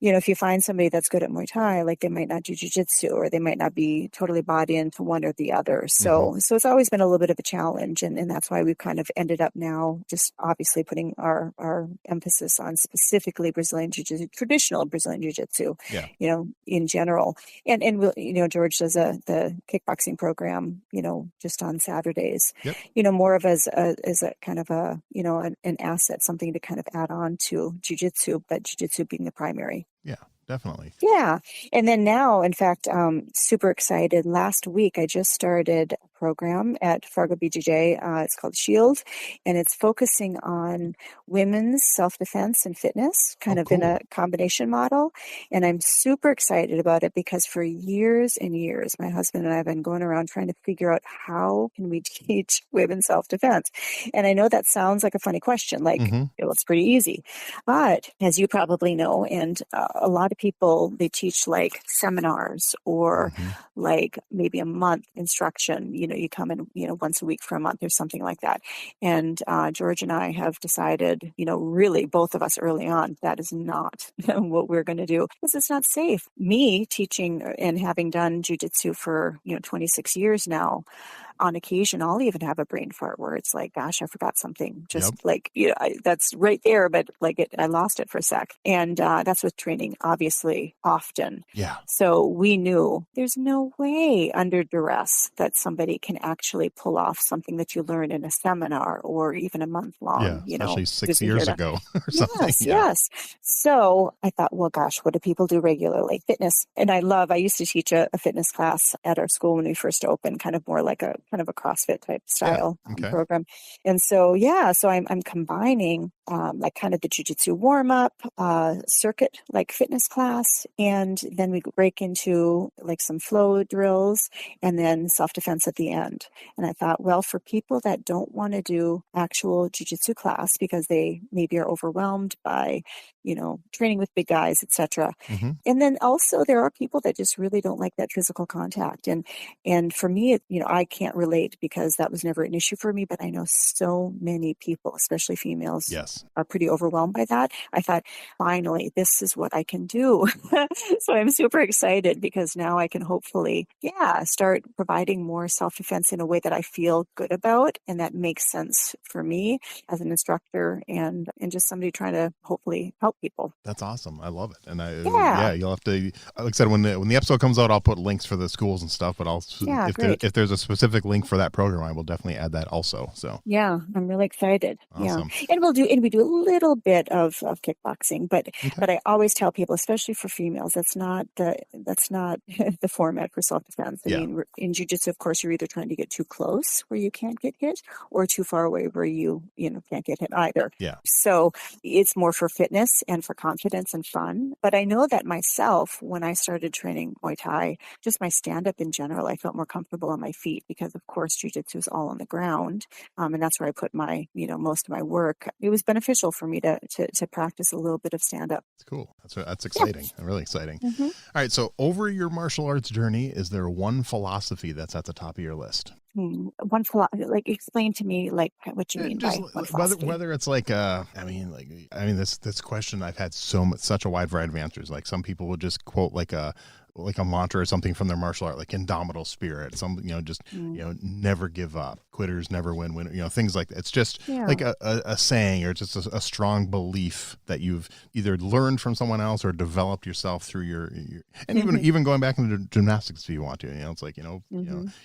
if you find somebody that's good at Muay Thai, like they might not do Jiu-Jitsu or they might not be totally bought into one or the other. So it's always been a little bit of a challenge. And that's why we've kind of ended up now just obviously putting our emphasis on specifically Brazilian Jiu-Jitsu, traditional Brazilian Jiu-Jitsu, in general. And George does the kickboxing program, just on Saturdays, more of as a kind of a, an asset, something to kind of add on to Jiu-Jitsu, but Jiu-Jitsu being the primary. Yeah, definitely. Yeah. And then now, in fact, super excited. Last week, I just started a program at Fargo BJJ. It's called Shield, and it's focusing on women's self-defense and fitness, kind of in a combination model. And I'm super excited about it because for years and years, my husband and I have been going around trying to figure out how can we teach women self-defense. And I know that sounds like a funny question, like, it's pretty easy. But as you probably know, and a lot of people, they teach like seminars or like maybe a month instruction. You come in, once a week for a month or something like that. And George and I have decided, really both of us early on, that is not what we're going to do because it's not safe. Me teaching and having done jiu-jitsu for, 26 years now, on occasion, I'll even have a brain fart where it's like, gosh, I forgot something. Just like, that's right there, but like I lost it for a sec. And that's with training, obviously, often. Yeah. So we knew there's no way under duress that somebody can actually pull off something that you learn in a seminar or even a month long. Yeah, especially 6 years ago or something. Yes. So I thought, well, gosh, what do people do regularly? Fitness. And I used to teach a fitness class at our school when we first opened, kind of more like a CrossFit type style program. And so, so I'm combining like kind of the jiu-jitsu warm-up circuit, like fitness class. And then we break into like some flow drills and then self-defense at the end. And I thought, well, for people that don't want to do actual jiu-jitsu class because they maybe are overwhelmed by, training with big guys, etc. And then also there are people that just really don't like that physical contact. And for me, I can't relate because that was never an issue for me, but I know so many people, especially females, are pretty overwhelmed by that. I thought, finally, this is what I can do. So I'm super excited because now I can hopefully, start providing more self-defense in a way that I feel good about and that makes sense for me as an instructor and just somebody trying to hopefully help people. That's awesome. I love it. And you'll have to, like I said, when the episode comes out, I'll put links for the schools and stuff, but if there's a specific link for that program, I will definitely add that also. So yeah, I'm really excited. Awesome. Yeah. And we do a little bit of kickboxing, but I always tell people, especially for females, that's not the format for self-defense. I mean, in jiu-jitsu, of course, you're either trying to get too close where you can't get hit or too far away where you can't get hit either. Yeah. So it's more for fitness and for confidence and fun. But I know that myself, when I started training Muay Thai, just my stand-up in general, I felt more comfortable on my feet because, of course, Jiu-Jitsu is all on the ground. And that's where I put my, most of my work. It was beneficial for me to practice a little bit of stand-up. That's cool. That's exciting. Yeah. Really exciting. Mm-hmm. All right. So over your martial arts journey, is there one philosophy that's at the top of your list? One philosophy, like, explain to me, like, what you mean by one philosophy. Whether it's like, this question, I've had such a wide variety of answers. Like some people will just quote like a mantra or something from their martial art, like indomitable spirit, never give up, quitters never win, things like that. It's just like a saying, or just a strong belief that you've either learned from someone else or developed yourself through your and even going back into gymnastics if you want to, it's like,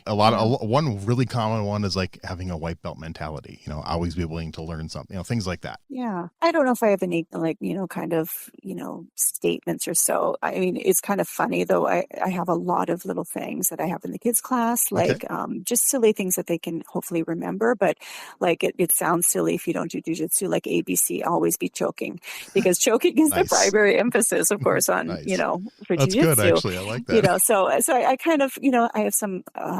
one really common one is like having a white belt mentality, always be willing to learn something, things like that. Yeah. I don't know if I have any statements or so. I mean, it's kind of funny though. I have a lot of little things that I have in the kids class, like just silly things that they can hopefully remember. But like it sounds silly if you don't do jiu-jitsu, like ABC, always be choking, because choking is the primary emphasis, of course, on, for That's jiu-jitsu. Good, actually. I like that. So I kind of, I have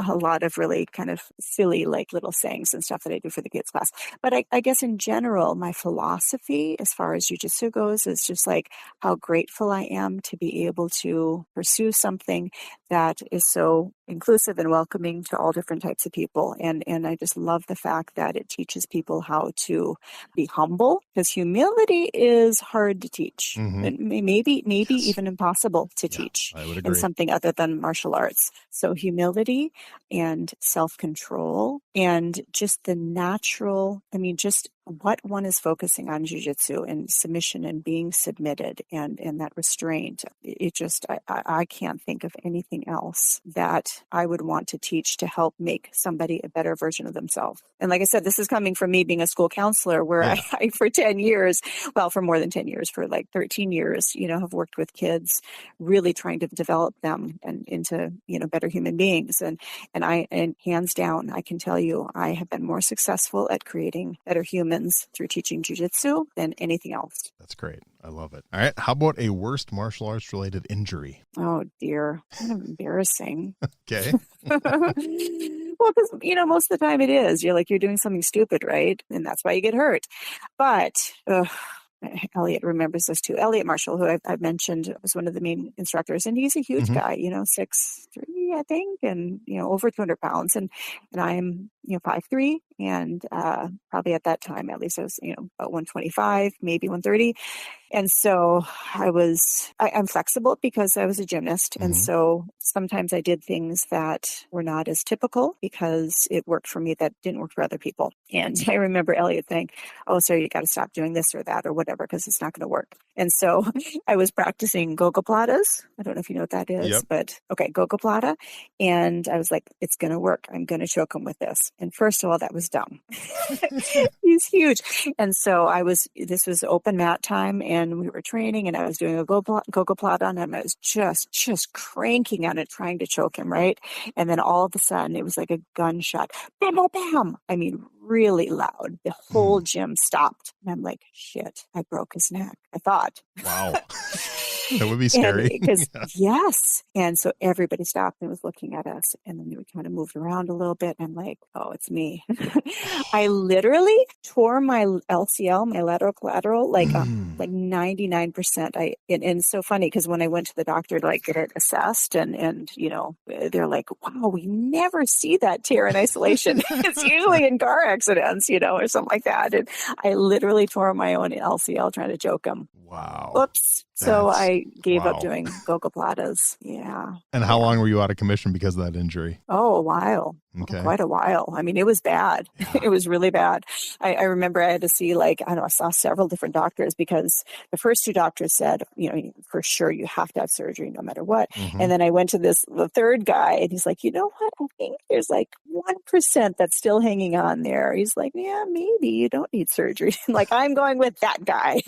a lot of really kind of silly, like little sayings and stuff that I do for the kids class. But I guess in general, my philosophy as far as jiu-jitsu goes is just like how grateful I am to be able to pursue something that is so inclusive and welcoming to all different types of people. And I just love the fact that it teaches people how to be humble, because humility is hard to teach. And maybe even impossible to teach I would agree. in something other than martial arts. So humility and self-control and just the natural, just what one is focusing on jiu-jitsu and submission and being submitted and that restraint. It just, I can't think of anything else that I would want to teach to help make somebody a better version of themselves. And like I said, this is coming from me being a school counselor where I for 10 years, for more than 10 years, for like 13 years, have worked with kids, really trying to develop them and into, better human beings. And hands down, I can tell you, I have been more successful at creating better humans through teaching jiu-jitsu than anything else. That's great. I love it. All right. How about a worst martial arts related injury? Oh dear. Kind of embarrassing. Okay. Well, because, most of the time it is. You're doing something stupid, right? And that's why you get hurt. But, Elliot remembers this too. Elliot Marshall, who I've mentioned, was one of the main instructors, and he's a huge guy, 6'3", I think, and over 200 pounds, and I'm 5'3", and probably at that time, at least I was about 125, maybe 130. And so I'm flexible because I was a gymnast. And so sometimes I did things that were not as typical because it worked for me that didn't work for other people. And I remember Elliot saying, "Oh, sir, you got to stop doing this or that or whatever, because it's not going to work." And so I was practicing gogoplatas. I don't know if you know what that is, but okay, gogoplata. And I was like, it's going to work. I'm going to choke him with this. And first of all, that was dumb. He's huge. And so this was open mat time, and we were training, and I was doing a gogoplata on him. I was just cranking on it, trying to choke him, right? And then all of a sudden, it was like a gunshot. Bam, bam, bam. I mean, really loud. The whole gym stopped. And I'm like, shit, I broke his neck. I thought. Wow. That would be scary. Yes. And so everybody stopped and was looking at us. And then we kind of moved around a little bit. And I'm like, oh, it's me. I literally tore my LCL, my lateral collateral, like 99%. And it's so funny because when I went to the doctor to get it assessed and they're like, wow, we never see that tear in isolation. It's usually in car accidents, or something like that. And I literally tore my own LCL trying to choke him. Wow. Oops. So I gave up doing gogoplatas. Yeah. And how long were you out of commission because of that injury? Oh, a while. Okay. Quite a while. I mean, it was bad. Yeah. It was really bad. I remember I had to see I saw several different doctors because the first two doctors said, for sure you have to have surgery no matter what. And then I went to the third guy and he's like, you know what? I think there's 1% that's still hanging on there. He's like, yeah, maybe you don't need surgery. I'm going with that guy.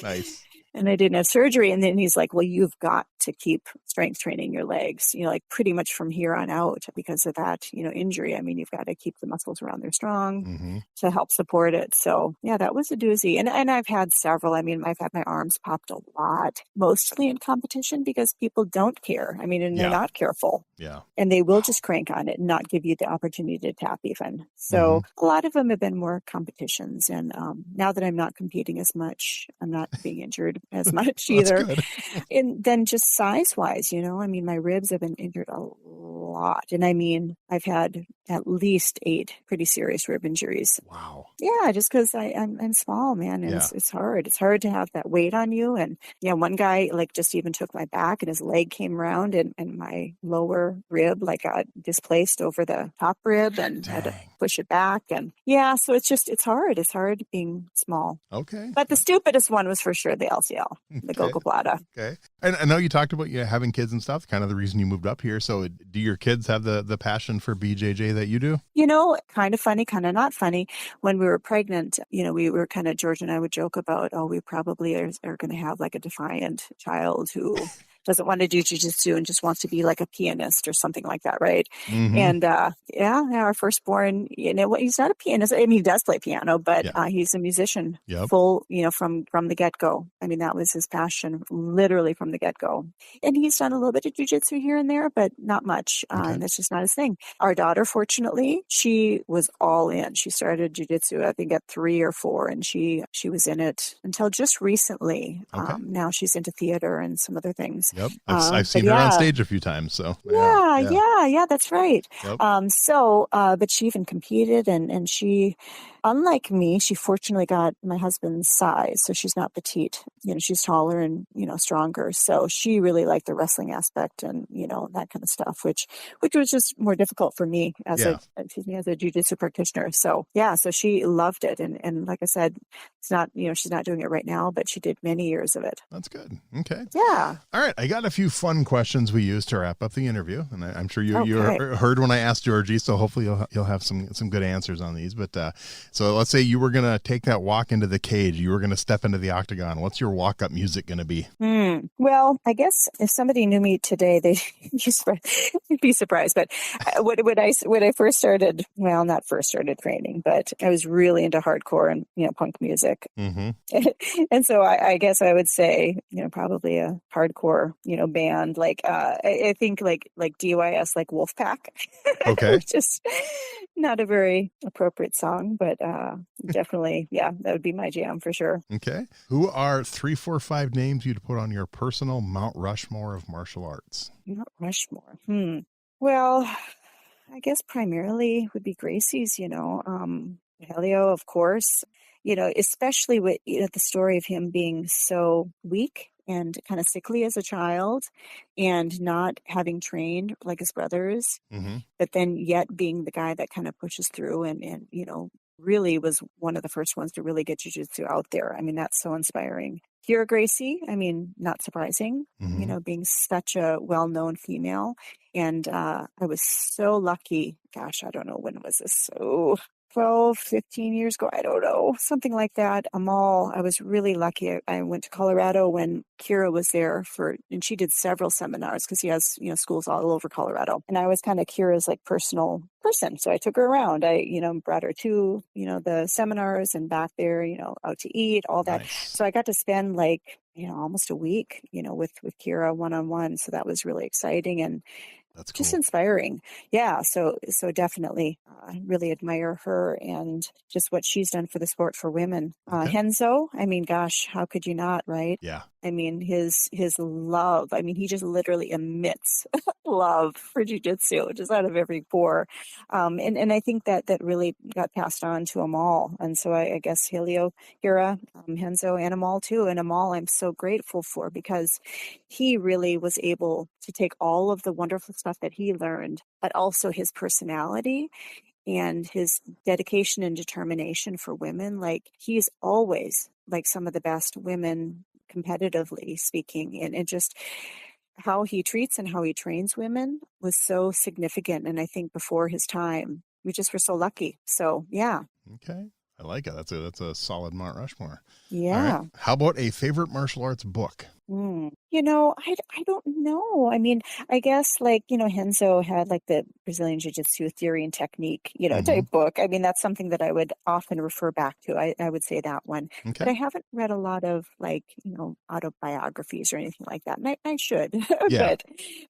Nice. and I didn't have surgery. And then he's like, well, you've got to keep strength training your legs, like pretty much from here on out because of that, injury. I mean, you've got to keep the muscles around there strong to help support it. So yeah, that was a doozy. And I've had several. I mean, I've had my arms popped a lot, mostly in competition because people don't care. I mean, and they're not careful. Yeah. And they will just crank on it and not give you the opportunity to tap even. So a lot of them have been more competitions. And now that I'm not competing as much, I'm not being injured as much either. And then just size-wise, I mean, my ribs have been injured a lot. And I mean, I've had at least 8 pretty serious rib injuries. Wow. Yeah, just because I'm small, man. And it's hard. It's hard to have that weight on you. And one guy like just even took my back and his leg came around and my lower rib like got displaced over the top rib and had to push it back. And so it's hard. It's hard being small. Okay. But the stupidest one was for sure the LCL, the gogoplata. Okay. And I know you talked about having kids and stuff, kind of the reason you moved up here. So do your kids have the passion for BJJ that you do? Kind of funny, kind of not funny. When we were pregnant, we were kind of, George and I would joke about, we probably are going to have like a defiant child who doesn't want to do jiu-jitsu and just wants to be like a pianist or something like that, right? And our firstborn, he's not a pianist. I mean, he does play piano, but he's a musician, full, from the get-go. I mean, that was his passion, literally from the get-go. And he's done a little bit of jiu-jitsu here and there, but not much. And that's just not his thing. Our daughter, fortunately, she was all in. She started jiu-jitsu, I think, at 3 or 4, and she was in it until just recently. Now she's into theater and some other things. Yep. I've seen her on stage a few times. So yeah, that's right. Yep. But she even competed and she, unlike me, she fortunately got my husband's size. So she's not petite, she's taller and, stronger. So she really liked the wrestling aspect and, that kind of stuff, which was just more difficult for me as a jiu-jitsu practitioner. So so she loved it. And like I said, it's not, she's not doing it right now, but she did many years of it. That's good. Okay. Yeah. All right. I got a few fun questions we use to wrap up the interview. And I'm sure you heard when I asked Georgie, so hopefully you'll have some good answers on these. But so let's say you were going to take that walk into the cage. You were going to step into the octagon. What's your walk-up music going to be? Well, I guess if somebody knew me today, they'd be surprised. But when I first started, well, not first started training, but I was really into hardcore and, punk music. And so I guess I would say, probably a hardcore, band, like, I think like DYS, like Wolfpack. Okay. Just not a very appropriate song, but definitely, that would be my jam for sure. Okay. Who are 3, 4, 5 names you'd put on your personal Mount Rushmore of martial arts? Mount Rushmore. Well, I guess primarily would be Gracie's, Helio, of course, especially with the story of him being so weak and kind of sickly as a child and not having trained like his brothers, but then yet being the guy that kind of pushes through and really was one of the first ones to really get jiu-jitsu out there. I mean, that's so inspiring. Kira Gracie, I mean, not surprising, being such a well-known female. And I was so lucky. Gosh, I don't know, when was this? So 12, 15 years ago, I don't know, something like that. I was really lucky. I went to Colorado when Kira was there and she did several seminars because he has, schools all over Colorado. And I was kind of Kira's like personal person. So I took her around. I, brought her to, the seminars and back there, out to eat, all that. Nice. So I got to spend like, almost a week, with Kira one-on-one. So that was really exciting. And that's cool. Just inspiring. Yeah. So definitely I really admire her and just what she's done for the sport for women. Henzo, I mean, gosh, how could you not, right? Yeah. I mean, his love, I mean, he just literally emits love for jiu-jitsu, just out of every pore. And I think that really got passed on to Amal. And so I guess Helio, Hira, Henzo, and Amal too. And Amal, I'm so grateful for because he really was able to take all of the wonderful stuff that he learned, but also his personality and his dedication and determination for women. Like, he's always like some of the best women competitively speaking, and just how he treats and how he trains women was so significant. And I think before his time, we just were so lucky. So, yeah. Okay. I like it. That's a solid Mount Rushmore. All Yeah. right. How about a favorite martial arts book? I don't know. I mean, I guess like, Henzo had like the Brazilian Jiu-Jitsu theory and technique, Mm-hmm. type book. I mean, that's something that I would often refer back to. I would say that one. But Okay. I haven't read a lot of like, autobiographies or anything like that. And I should, Yeah.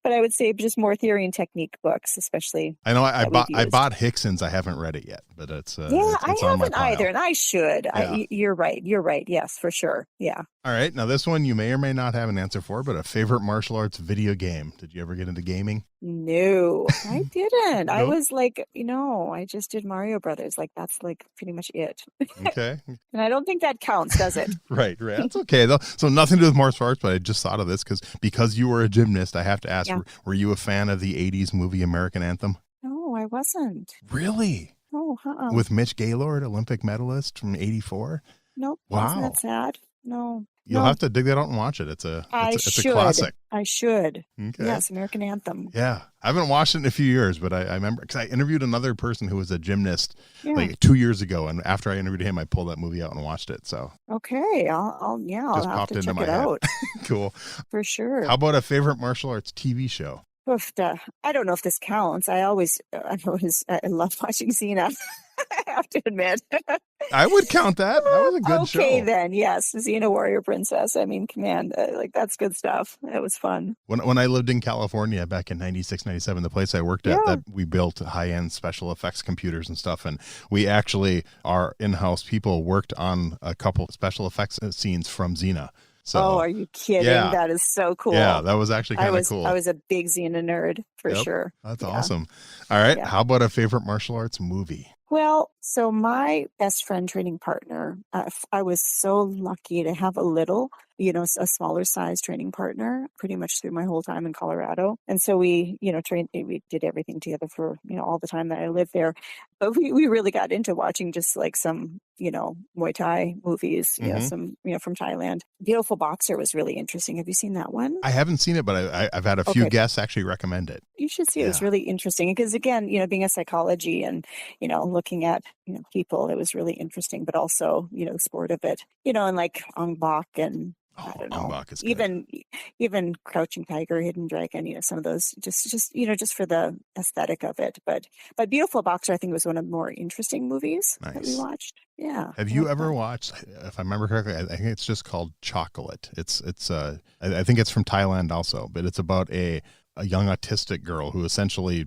but I would say just more theory and technique books, especially I know I that we've I used. bought Hickson's. I haven't read it yet, but it's Yeah, I on my haven't either, pile. and I should. Yeah. You're right. You're right. Yes, for sure. Yeah. All right. Now this one you may or may not have an answer for, but a favorite martial arts video game. Did you ever get into gaming? No, I didn't. I Nope. was like, I just did Mario Brothers. Like that's like pretty much it. Okay. And I don't think that counts, does it? Right. That's okay though. So nothing to do with martial arts, but I just thought of this because you were a gymnast. I have to ask: Yeah. were you a fan of the '80s movie American Anthem? No, I wasn't. Really? Oh, With Mitch Gaylord, Olympic medalist from '84. Nope. Wow. Wasn't that sad? No. You'll No. have to dig that out and watch it. It's a classic. I should. Okay. Yes, American Anthem. Yeah. I haven't watched it in a few years, but I remember because I interviewed another person who was a gymnast Yeah. like 2 years ago. And after I interviewed him, I pulled that movie out and watched it. So Okay, I'll just have popped to into check my it head. out Cool. for sure. How about a favorite martial arts TV show? Oof, I don't know if this counts. I love watching Xena. I have to admit. I would count that. That was a good show. Okay, then yes, Xena Warrior Princess. I mean, command, like that's good stuff. It was fun. When I lived in California back in 96, 97, the place I worked at, Yeah. that we built high-end special effects computers and stuff. And we actually, our in-house people worked on a couple special effects scenes from Xena. So, are you kidding? yeah. That is so cool. Yeah, that was actually kind of cool. I was a big Xena nerd for Yep, sure. That's Yeah. awesome. All right. Yeah. How about a favorite martial arts movie? Well, so my best friend training partner, I was so lucky to have a smaller size training partner pretty much through my whole time in Colorado. And so we, we did everything together for, all the time that I lived there. But we really got into watching just like some, Muay Thai movies, Mhm. some, from Thailand. Beautiful Boxer was really interesting. Have you seen that one? I haven't seen it, but I've had a few Okay. guests actually recommend it. You should see it. It was Yeah. really interesting because again, being a psychology and, looking at, people, it was really interesting, but also, the sport of it, and like Ong Bak and I don't know, Ong Bak is good. even Crouching Tiger, Hidden Dragon, some of those just for the aesthetic of it. But Beautiful Boxer, I think was one of the more interesting movies that we Nice. watched. Yeah. Have I you like ever that. watched, if I remember correctly, I think it's just called Chocolate. I think it's from Thailand also, but it's about a young autistic girl who essentially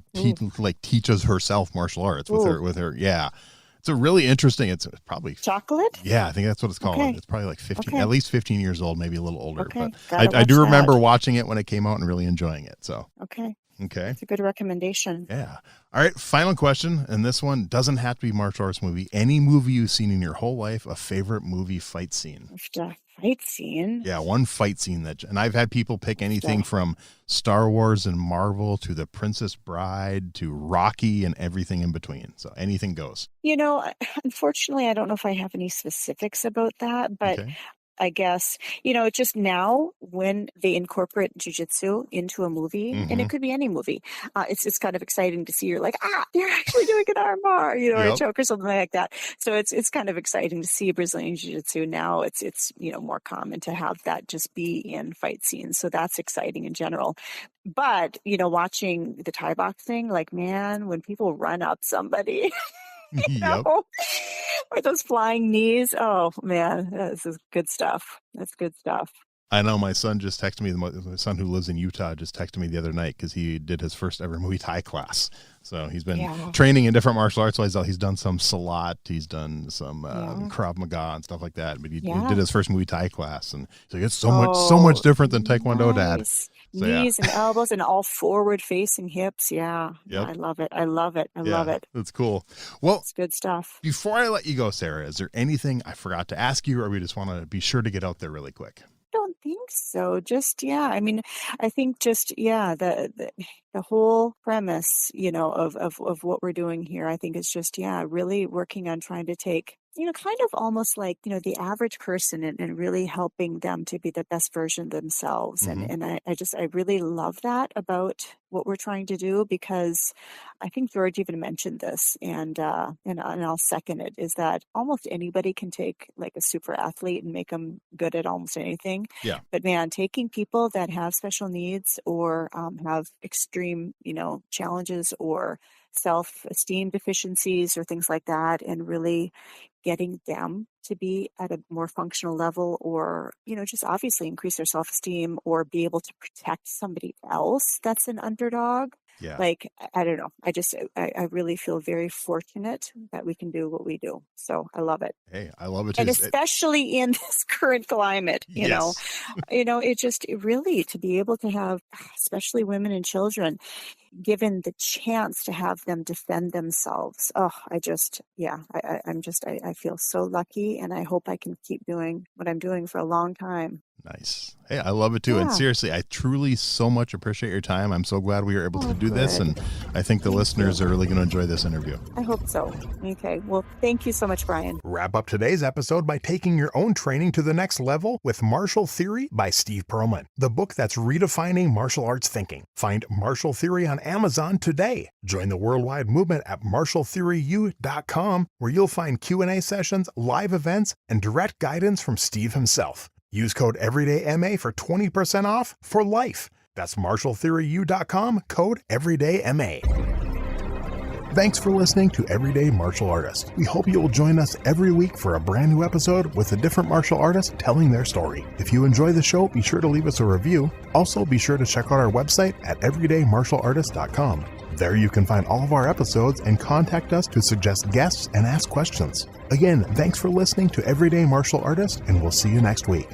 teaches herself martial arts with her. Yeah. It's a really interesting, it's probably Chocolate? Yeah, I think that's what it's called. Okay. It's probably like 15, Okay. at least 15 years old, maybe a little older. Okay. But Gotta I do watch remember that. watching it when it came out and really enjoying it. So, Okay. okay. It's a good recommendation. Yeah. All right. Final question. And this one doesn't have to be martial arts movie. Any movie you've seen in your whole life, a favorite movie fight scene. Fight scene. Yeah, one fight scene and I've had people pick anything from Star Wars and Marvel to The Princess Bride to Rocky and everything in between. So anything goes. Unfortunately, I don't know if I have any specifics about that, but Okay. I guess, just now when they incorporate jujitsu into a movie, and Mhm. it could be any movie, it's kind of exciting to see. You're like, you're actually doing an armbar, or a Yep. choke or something like that. So it's kind of exciting to see Brazilian jiu-jitsu now. It's more common to have that just be in fight scenes. So that's exciting in general. But, watching the Thai boxing, like, man, when people run up somebody, Yep. or those flying knees. Oh man, this is good stuff. That's good stuff. I know my son just texted me, my son who lives in Utah just texted me the other night because he did his first ever Muay Thai class. So he's been training in different martial arts. He's done some Salat, he's done some Krav Maga and stuff like that. But he did his first Muay Thai class, and he's like, it's so much different than Taekwondo, Dad. So, Knees and elbows and all forward facing hips. Yeah. Yep. I love it. I love it. I love it. That's cool. Well, it's good stuff. Before I let you go, Sarah, is there anything I forgot to ask you, or we just want to be sure to get out there really quick? Don't think so. Just I mean, I think just the whole premise, of what we're doing here, I think is just really working on trying to take kind of almost like, the average person and really helping them to be the best version of themselves. And I really love that about what we're trying to do, because I think George even mentioned this, and I'll second it, is that almost anybody can take like a super athlete and make them good at almost anything. Yeah. But man, taking people that have special needs or have extreme, challenges or self-esteem deficiencies or things like that, and really getting them to be at a more functional level, or, just obviously increase their self-esteem or be able to protect somebody else that's an underdog. Yeah. Like, I don't know. I really feel very fortunate that we can do what we do. So I love it. Hey, I love it too. And especially in this current climate, Yes. it really, to be able to have, especially women and children, given the chance to have them defend themselves. Oh, I feel so lucky, and I hope I can keep doing what I'm doing for a long time. Nice. Hey, I love it too. Yeah. And seriously, I truly so much appreciate your time. I'm so glad we were able to do this. And I think the listeners are really going to enjoy this interview. I hope so. Okay. Well, thank you so much, Brian. Wrap up today's episode by taking your own training to the next level with Martial Theory by Steve Perlman, the book that's redefining martial arts thinking. Find Martial Theory on Amazon today. Join the worldwide movement at martialtheoryu.com, where you'll find Q&A sessions, live events, and direct guidance from Steve himself. Use code EverydayMA for 20% off for life. That's martialtheoryu.com, code EverydayMA. Thanks for listening to Everyday Martial Artist. We hope you will join us every week for a brand new episode with a different martial artist telling their story. If you enjoy the show, be sure to leave us a review. Also, be sure to check out our website at everydaymartialartist.com. There you can find all of our episodes and contact us to suggest guests and ask questions. Again, thanks for listening to Everyday Martial Artist, and we'll see you next week.